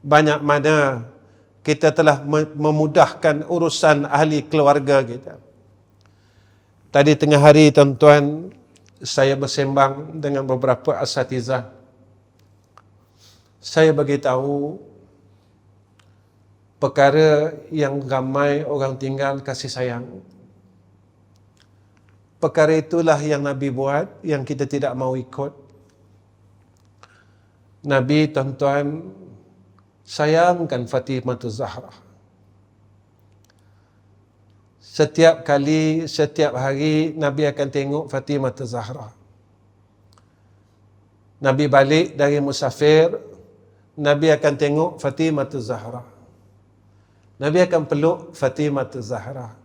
Banyak mana kita telah memudahkan urusan ahli keluarga kita? Tadi tengah hari, tuan-tuan, saya bersembang dengan beberapa asatizah. Saya beritahu perkara yang ramai orang tinggal kasih sayang. Perkara itulah yang Nabi buat, yang kita tidak mau ikut. Nabi, tuan-tuan, sayangkan Fatimah Zahra. Setiap kali, setiap hari, Nabi akan tengok Fatimah Zahra. Nabi balik dari musafir, Nabi akan tengok Fatimah Zahra. Nabi akan peluk Fatimah Zahra.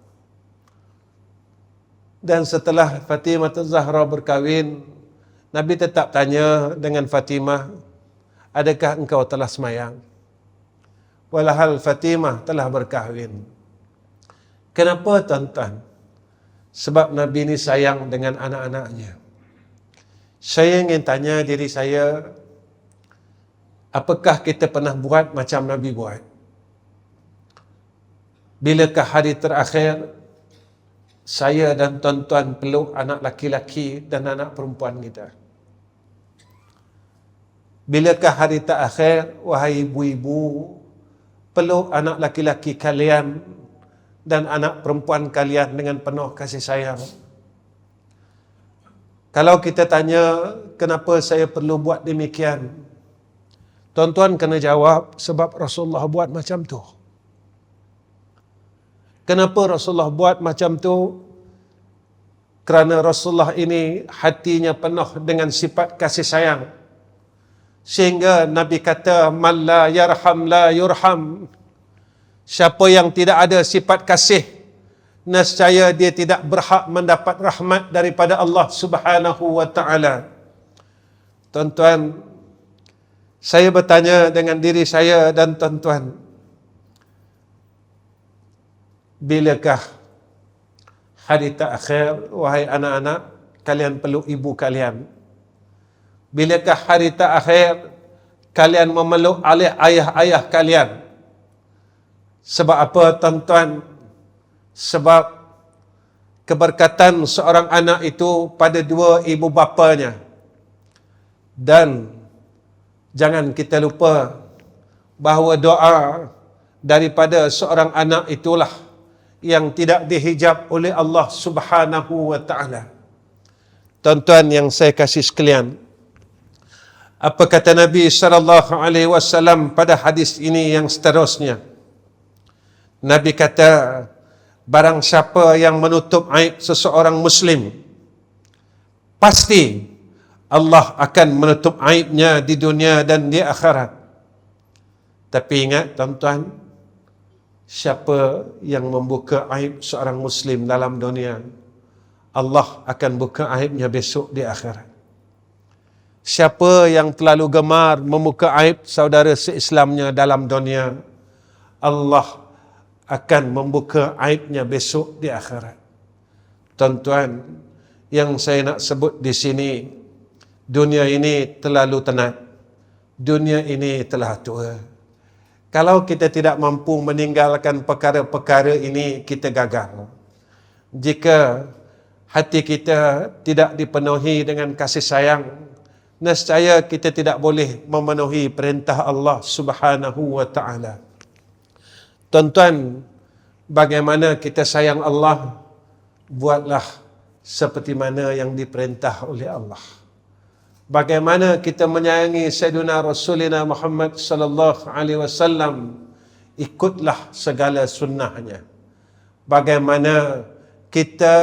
Dan setelah Fatimah Zahra berkahwin, Nabi tetap tanya dengan Fatimah, adakah engkau telah semayang? Walhal Fatimah telah berkahwin. Kenapa, tuan-tuan? Sebab Nabi ini sayang dengan anak-anaknya. Saya ingin tanya diri saya, apakah kita pernah buat macam Nabi buat? Bilakah hari terakhir saya dan tuan-tuan peluk anak laki-laki dan anak perempuan kita? Bilakah hari terakhir, wahai ibu-ibu, peluk anak laki-laki kalian dan anak perempuan kalian dengan penuh kasih sayang? Kalau kita tanya, kenapa saya perlu buat demikian? Tuan-tuan kena jawab, sebab Rasulullah buat macam tu. Kenapa Rasulullah buat macam tu? Kerana Rasulullah ini hatinya penuh dengan sifat kasih sayang. Sehingga Nabi kata, man la yarham la yurham. Siapa yang tidak ada sifat kasih, nescaya dia tidak berhak mendapat rahmat daripada Allah Subhanahu wa taala. Tuan-tuan, saya bertanya dengan diri saya dan tuan-tuan, bilakah hari terakhir, wahai anak-anak, kalian peluk ibu kalian? Bilakah hari terakhir kalian memeluk ayah-ayah kalian? Sebab apa, tuan-tuan? Sebab keberkatan seorang anak itu pada dua ibu bapanya. Dan jangan kita lupa bahawa doa daripada seorang anak itulah yang tidak dihijab oleh Allah Subhanahu wa taala. Tuan-tuan yang saya kasih sekalian, apa kata Nabi sallallahu alaihi wasallam pada hadis ini yang seterusnya? Nabi kata, barang siapa yang menutup aib seseorang muslim, pasti Allah akan menutup aibnya di dunia dan di akhirat. Tapi ingat, tuan-tuan, siapa yang membuka aib seorang muslim dalam dunia, Allah akan buka aibnya besok di akhirat. Siapa yang terlalu gemar membuka aib saudara se-Islamnya dalam dunia, Allah akan membuka aibnya besok di akhirat. Tuan-tuan, yang saya nak sebut di sini, dunia ini terlalu tenat. Dunia ini telah tua. Kalau kita tidak mampu meninggalkan perkara-perkara ini, kita gagal. Jika hati kita tidak dipenuhi dengan kasih sayang, nescaya kita tidak boleh memenuhi perintah Allah Subhanahu wa taala. Tuan-tuan, bagaimana kita sayang Allah, buatlah seperti mana yang diperintah oleh Allah. Bagaimana kita menyayangi Sayyidina Rasulina Muhammad sallallahu alaihi wasallam, ikutlah segala sunnahnya. Bagaimana kita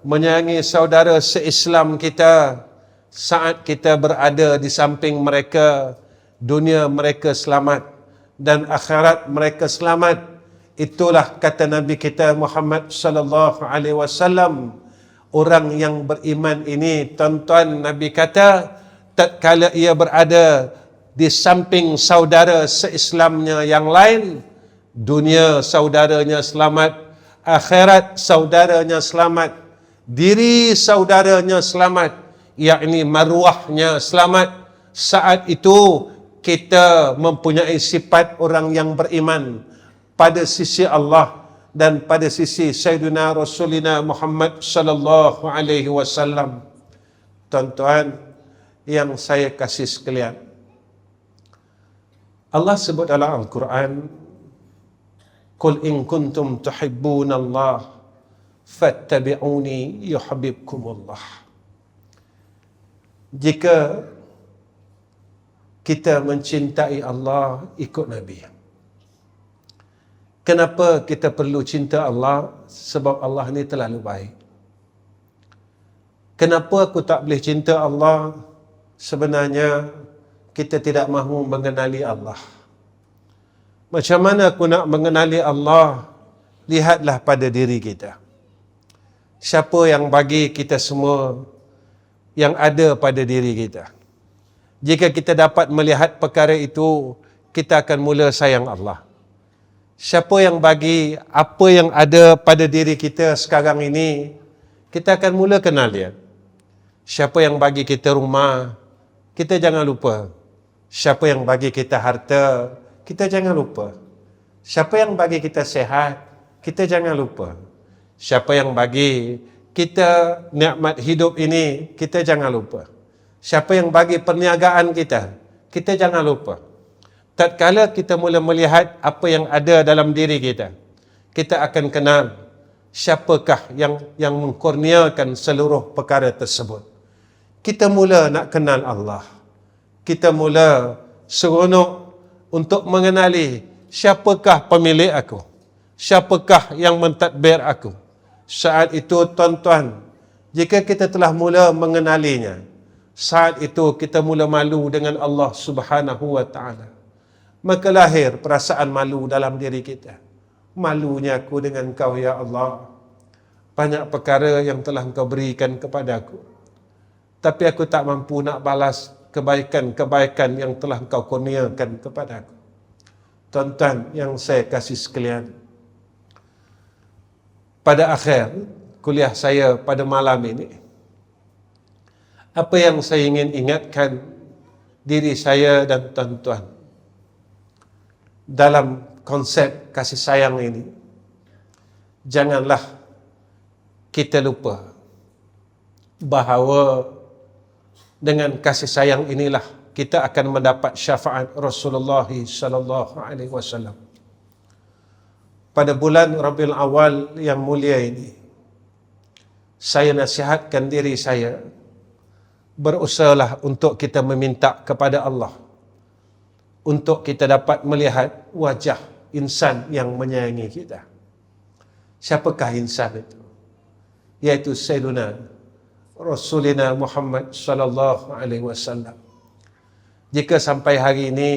menyayangi saudara se-Islam kita saat kita berada di samping mereka, dunia mereka selamat dan akhirat mereka selamat. Itulah kata Nabi kita Muhammad sallallahu alaihi wasallam, orang yang beriman ini, tuan-tuan, Nabi kata tatkala ia berada di samping saudara se-Islamnya yang lain, dunia saudaranya selamat, akhirat saudaranya selamat, diri saudaranya selamat, yakni maruahnya selamat. Saat itu kita mempunyai sifat orang yang beriman pada sisi Allah dan pada sisi Sayyidina Rasulina Muhammad sallallahu alaihi wasallam. Tuan-tuan yang saya kasih sekalian, Allah sebut dalam Al-Quran, "Qul in kuntum tuhibbunallaha fattabi'uni yuhibbukumullah." Jika kita mencintai Allah, ikut Nabi. Kenapa kita perlu cinta Allah? Sebab Allah ni terlalu baik. Kenapa aku tak boleh cinta Allah? Sebenarnya kita tidak mahu mengenali Allah. Macam mana aku nak mengenali Allah? Lihatlah pada diri kita. Siapa yang bagi kita semua yang ada pada diri kita? Jika kita dapat melihat perkara itu, kita akan mula sayang Allah. Siapa yang bagi apa yang ada pada diri kita sekarang ini, kita akan mula kenal dia. Siapa yang bagi kita rumah, kita jangan lupa. Siapa yang bagi kita harta, kita jangan lupa. Siapa yang bagi kita sehat, kita jangan lupa. Siapa yang bagi kita nikmat hidup ini, kita jangan lupa. Siapa yang bagi perniagaan kita, kita jangan lupa. Tatkala kita mula melihat apa yang ada dalam diri kita, kita akan kenal siapakah yang mengkurniakan seluruh perkara tersebut. Kita mula nak kenal Allah. Kita mula seronok untuk mengenali siapakah pemilik aku, siapakah yang mentadbir aku. Saat itu, tuan-tuan, jika kita telah mula mengenalinya, saat itu kita mula malu dengan Allah Subhanahu wa taala. Maka lahir perasaan malu dalam diri kita. Malunya aku dengan Kau, ya Allah. Banyak perkara yang telah Engkau berikan kepada aku, tapi aku tak mampu nak balas kebaikan-kebaikan yang telah Engkau kurniakan kepada aku. Tuan-tuan yang saya kasih sekalian, pada akhir kuliah saya pada malam ini, apa yang saya ingin ingatkan diri saya dan tuan-tuan dalam konsep kasih sayang ini, janganlah kita lupa bahawa dengan kasih sayang inilah kita akan mendapat syafaat Rasulullah sallallahu alaihi wasallam. Pada bulan Rabiul Awal yang mulia ini, saya nasihatkan diri saya, berusahalah untuk kita meminta kepada Allah untuk kita dapat melihat wajah insan yang menyayangi kita. Siapakah insan itu? Yaitu Sayyiduna Rasulina Muhammad sallallahu alaihi wasallam. Jika sampai hari ini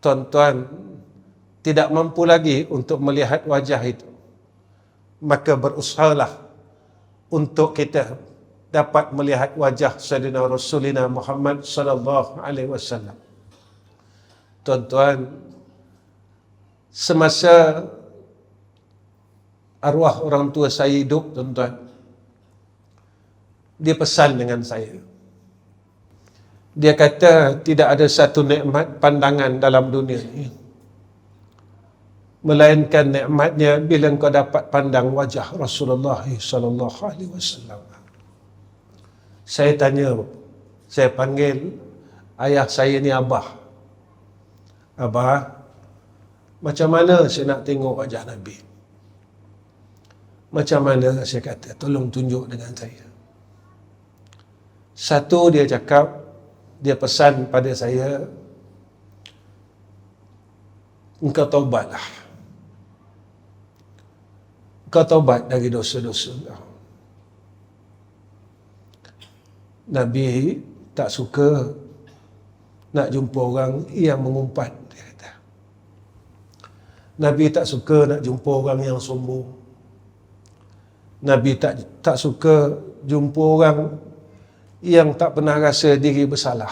tuan-tuan tidak mampu lagi untuk melihat wajah itu, maka berusahalah untuk kita dapat melihat wajah Sayyidina Rasulina Muhammad sallallahu alaihi wasallam. Tuan-tuan, semasa arwah orang tua saya hidup, tuan-tuan, dia pesan dengan saya. Dia kata tidak ada satu nikmat pandangan dalam dunia ini melainkan nikmatnya bila engkau dapat pandang wajah Rasulullah sallallahu alaihi wasallam. Saya tanya, saya panggil ayah saya ni Abah. Abah, macam mana saya nak tengok wajah Nabi? Macam mana? Saya kata, tolong tunjuk dengan saya. Satu, dia cakap, dia pesan pada saya, engkau taubatlah. Engkau taubat dari dosa-dosa engkau. Nabi tak suka nak jumpa orang yang mengumpat, dia kata. Nabi tak suka nak jumpa orang yang sombong. Nabi tak suka jumpa orang yang tak pernah rasa diri bersalah.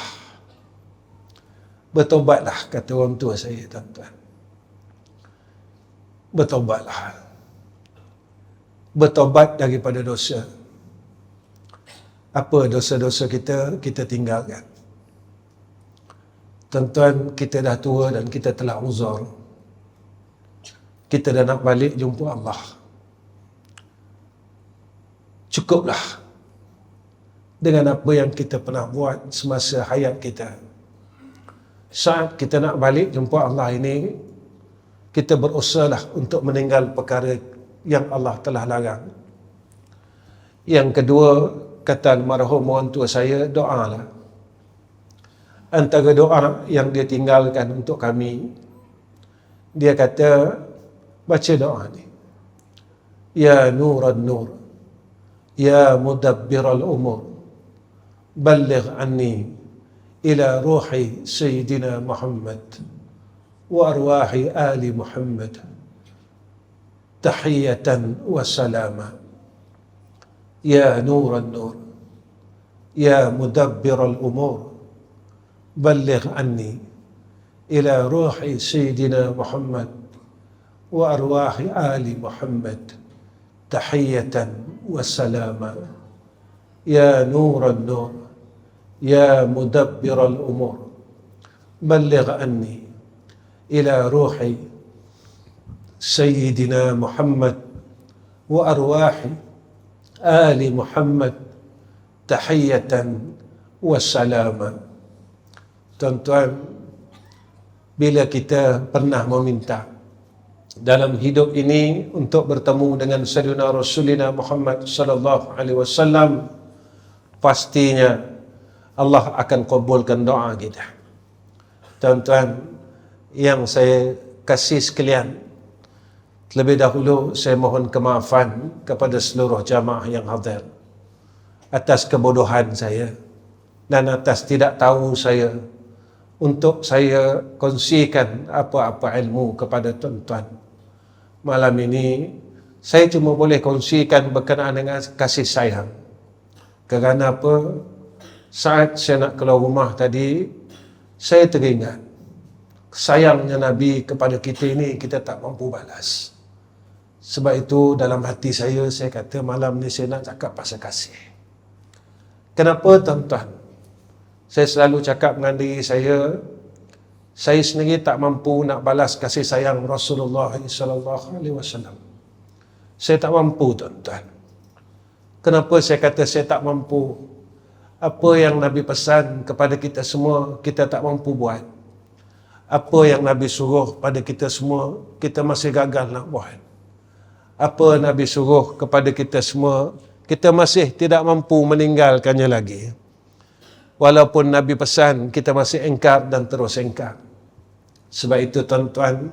Bertobatlah, kata orang tua saya, tuan-tuan. Bertobatlah. Bertobat daripada dosa. Apa dosa-dosa kita tinggalkan. Tuan-tuan, kita dah tua dan kita telah uzur. Kita dah nak balik jumpa Allah. Cukuplah dengan apa yang kita pernah buat semasa hayat kita. Saat kita nak balik jumpa Allah ini, kita berusahalah untuk meninggal perkara yang Allah telah larang. Yang kedua, kata almarhum orang tua saya, doalah. Antara doa yang dia tinggalkan untuk kami, dia kata, baca doa ni. Ya nuran nur, ya mudabbiral umur, balligh anni ila ruhi Sayyidina Muhammad wa arwahi ali Muhammad tahiyatan wa salama. Ya nuran nur, ya mudabbiral umur, balligh anni ila ruhi Sayyidina Muhammad wa arwahi ali Muhammad tahiyatan wa salama. Ya nuran nur, ya mudabbiral umur, balligh anni ila ruhi Sayyidina Muhammad wa arwahi Ali Muhammad tahiyatan wa salama. Tuan-tuan, bila kita pernah meminta dalam hidup ini untuk bertemu dengan Sayyidina Rasulina Muhammad sallallahu alaihi wasallam, pastinya Allah akan kabulkan doa kita. Tuan-tuan yang saya kasih sekalian, terlebih dahulu saya mohon kemaafan kepada seluruh jamaah yang hadir atas kebodohan saya dan atas tidak tahu saya untuk saya kongsikan apa-apa ilmu kepada tuan-tuan. Malam ini saya cuma boleh kongsikan berkenaan dengan kasih sayang. Kerana apa? Saat saya nak keluar rumah tadi, saya teringat sayangnya Nabi kepada kita ini kita tak mampu balas. Sebab itu dalam hati saya kata malam ni saya nak cakap pasal kasih. Kenapa tuan-tuan? Saya selalu cakap dengan diri saya sendiri tak mampu nak balas kasih sayang Rasulullah sallallahu alaihi wasallam. Saya tak mampu, tuan-tuan. Kenapa saya kata saya tak mampu? Apa yang Nabi pesan kepada kita semua, kita tak mampu buat. Apa yang Nabi suruh pada kita semua, kita masih gagal nak buat. Apa Nabi suruh kepada kita semua, kita masih tidak mampu meninggalkannya lagi. Walaupun Nabi pesan, kita masih engkar dan terus engkar. Sebab itu tuan-tuan,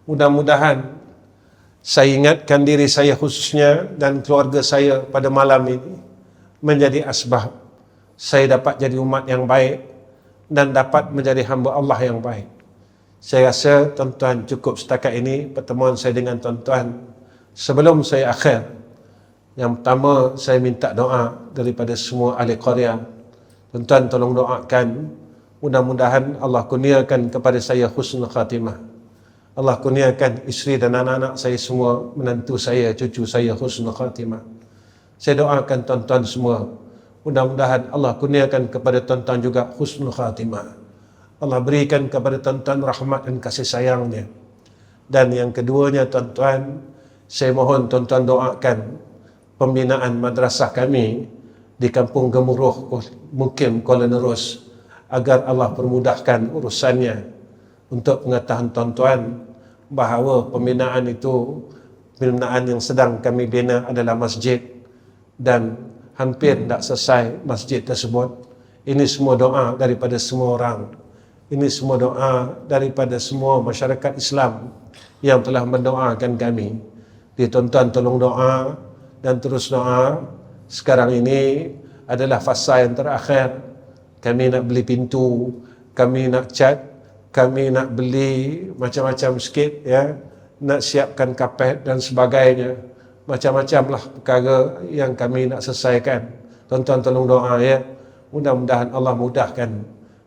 mudah-mudahan saya ingatkan diri saya khususnya dan keluarga saya pada malam ini menjadi asbab saya dapat jadi umat yang baik dan dapat menjadi hamba Allah yang baik. Saya rasa tuan-tuan cukup setakat ini pertemuan saya dengan tuan-tuan. Sebelum saya akhir, yang pertama saya minta doa daripada semua ahli qaryah. Tuan-tuan tolong doakan, mudah-mudahan Allah kurniakan kepada saya husnul khatimah. Allah kurniakan isteri dan anak-anak saya semua, menantu saya, cucu saya husnul khatimah. Saya doakan tuan-tuan semua, mudah-mudahan Allah kurniakan kepada tuan-tuan juga husnul khatimah. Allah berikan kepada tuan-tuan rahmat dan kasih sayangnya. Dan yang keduanya tuan-tuan, saya mohon tuan-tuan doakan pembinaan madrasah kami di Kampung Gemuruh Mukim Kuala Nerus agar Allah permudahkan urusannya. Untuk pengetahuan tuan-tuan bahawa pembinaan yang sedang kami bina adalah masjid dan hampir tidak selesai masjid tersebut. Ini semua doa daripada semua orang. Ini semua doa daripada semua masyarakat Islam yang telah mendoakan kami. Jadi tuan-tuan tolong doa dan terus doa. Sekarang ini adalah fasa yang terakhir. Kami nak beli pintu, kami nak cat, kami nak beli macam-macam sikit, ya, nak siapkan kapet dan sebagainya. Macam-macam lah perkara yang kami nak selesaikan. Tuan-tuan tolong doa, ya. Mudah-mudahan Allah mudahkan.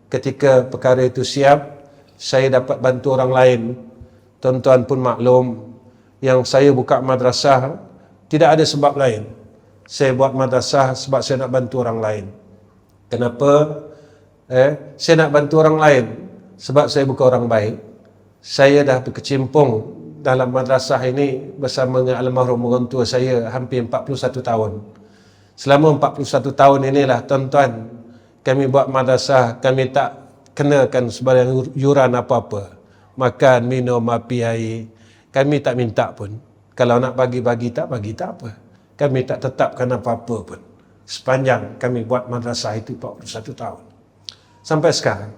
Ketika perkara itu siap, saya dapat bantu orang lain. Tuan-tuan pun maklum, yang saya buka madrasah tidak ada sebab lain. Saya buat madrasah sebab saya nak bantu orang lain. Kenapa? Saya nak bantu orang lain sebab saya bukan orang baik. Saya dah berkecimpung dalam madrasah ini bersama dengan almarhum orang tua saya hampir 41 tahun. Selama 41 tahun inilah tuan-tuan, kami buat madrasah, kami tak kenakan sebarang yuran apa-apa. Makan, minum, api, air. Kami tak minta pun. Kalau nak bagi-bagi tak bagi tak apa. Kami tak tetapkan apa-apa pun. Sepanjang kami buat madrasah itu 41 tahun. Sampai sekarang.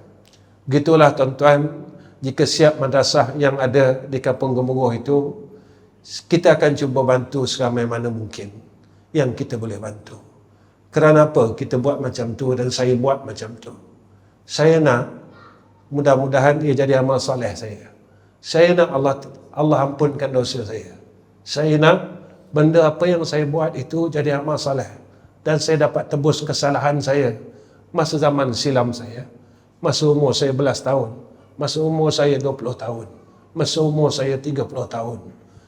Begitulah tuan-tuan, jika siap madrasah yang ada di Kampung Gemuruh itu, kita akan cuba bantu seramai mana mungkin yang kita boleh bantu. Kerana apa kita buat macam tu dan saya buat macam tu? Saya nak mudah-mudahan ia jadi amal soleh saya. Saya nak Allah ampunkan dosa saya. Saya nak benda apa yang saya buat itu jadi amal soleh dan saya dapat tebus kesalahan saya masa zaman silam saya, masa umur saya 11 tahun, masa umur saya 20 tahun, masa umur saya 30 tahun.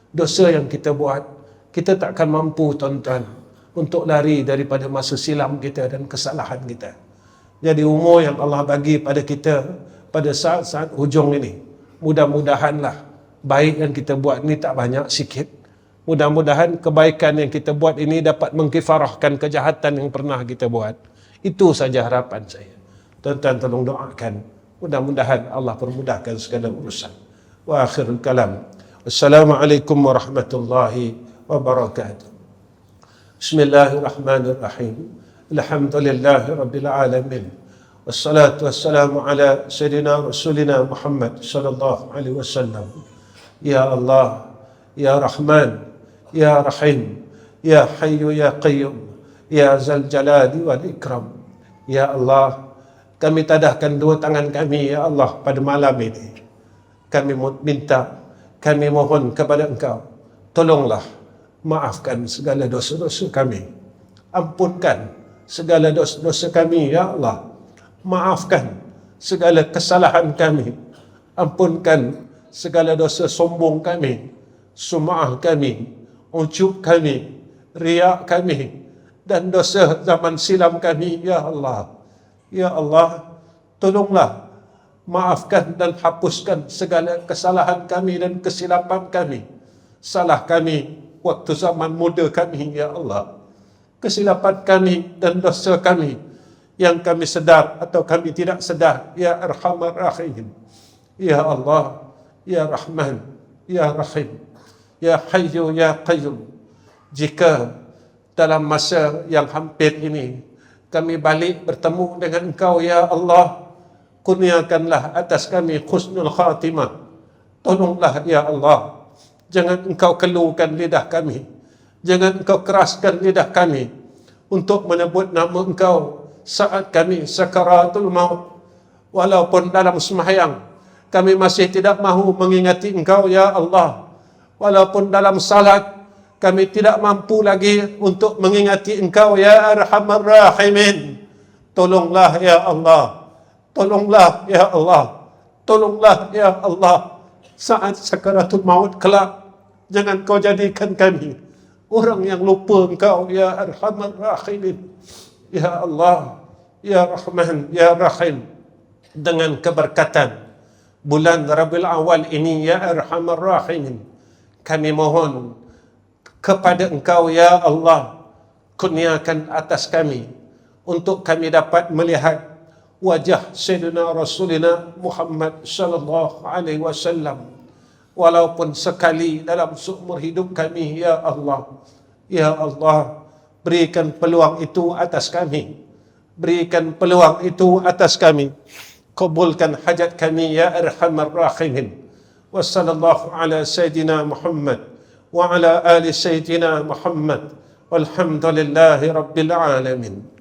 Dosa yang kita buat, kita takkan mampu tuan-tuan untuk lari daripada masa silam kita dan kesalahan kita. Jadi umur yang Allah bagi pada kita pada saat-saat hujung ini, mudah-mudahanlah baik yang kita buat ini tak banyak, sikit. Mudah-mudahan kebaikan yang kita buat ini dapat mengkifarahkan kejahatan yang pernah kita buat. Itu saja harapan saya. Tuan-tuan tolong doakan. Mudah-mudahan Allah permudahkan segala urusan. Wa akhirul kalam. Wassalamualaikum warahmatullahi wabarakatuh. Bismillahirrahmanirrahim. Alhamdulillahi rabbil alamin. Wassalatu wassalamu ala sayyidina rasulina Muhammad sallallahu alaihi wasallam. Ya Allah, Ya Rahman, Ya Rahim, Ya Hayyu Ya Qayyum, Ya Zal Jalali wal Ikram. Ya Allah, kami tadahkan dua tangan kami, Ya Allah, pada malam ini. Kami minta, kami mohon kepada Engkau, tolonglah maafkan segala dosa-dosa kami. Ampunkan segala dosa-dosa kami, Ya Allah. Maafkan segala kesalahan kami. Ampunkan segala dosa sombong kami, sum'ah kami, ujub kami, riak kami, dan dosa zaman silam kami, Ya Allah. Ya Allah, tolonglah maafkan dan hapuskan segala kesalahan kami dan kesilapan kami. Salah kami waktu zaman muda kami, Ya Allah. Kesilapan kami dan dosa kami yang kami sedar atau kami tidak sedar, Ya Arhamar Rahim. Ya Allah, Ya Rahman, Ya Rahim, Ya Hayyu Ya Qayyum. Jika dalam masa yang hampir ini kami balik bertemu dengan Engkau, Ya Allah, kurniakanlah atas kami husnul khatimah. Tolonglah, Ya Allah, jangan Engkau keluhkan lidah kami, jangan Engkau keraskan lidah kami untuk menyebut nama Engkau saat kami sakaratul maut. Walaupun dalam sembahyang kami masih tidak mahu mengingati Engkau, Ya Allah. Walaupun dalam salat kami tidak mampu lagi untuk mengingati Engkau, Ya Arhamar Rahimin. Tolonglah, Ya Allah. Tolonglah, Ya Allah. Tolonglah, Ya Allah. Saat sakaratul maut kelak, jangan Kau jadikan kami orang yang lupa Engkau, Ya Arhamar Rahimin. Ya Allah, Ya Rahman, Ya Rahim. Dengan keberkatan bulan Rabiul Awal ini, ya Arhamar Rahimin, kami mohon kepada Engkau, ya Allah, kurniakan atas kami untuk kami dapat melihat wajah Sayyidina Rasulina Muhammad sallallahu alaihi wasallam walaupun sekali dalam seumur hidup kami, ya Allah. Ya Allah, berikan peluang itu atas kami. Berikan peluang itu atas kami. Kabulkan hajat kami, ya Arhamar Rahimin. Wa sallallahu ala Sayyidina Muhammad wa ala ali Sayyidina Muhammad. Walhamdulillahi Rabbil Alamin.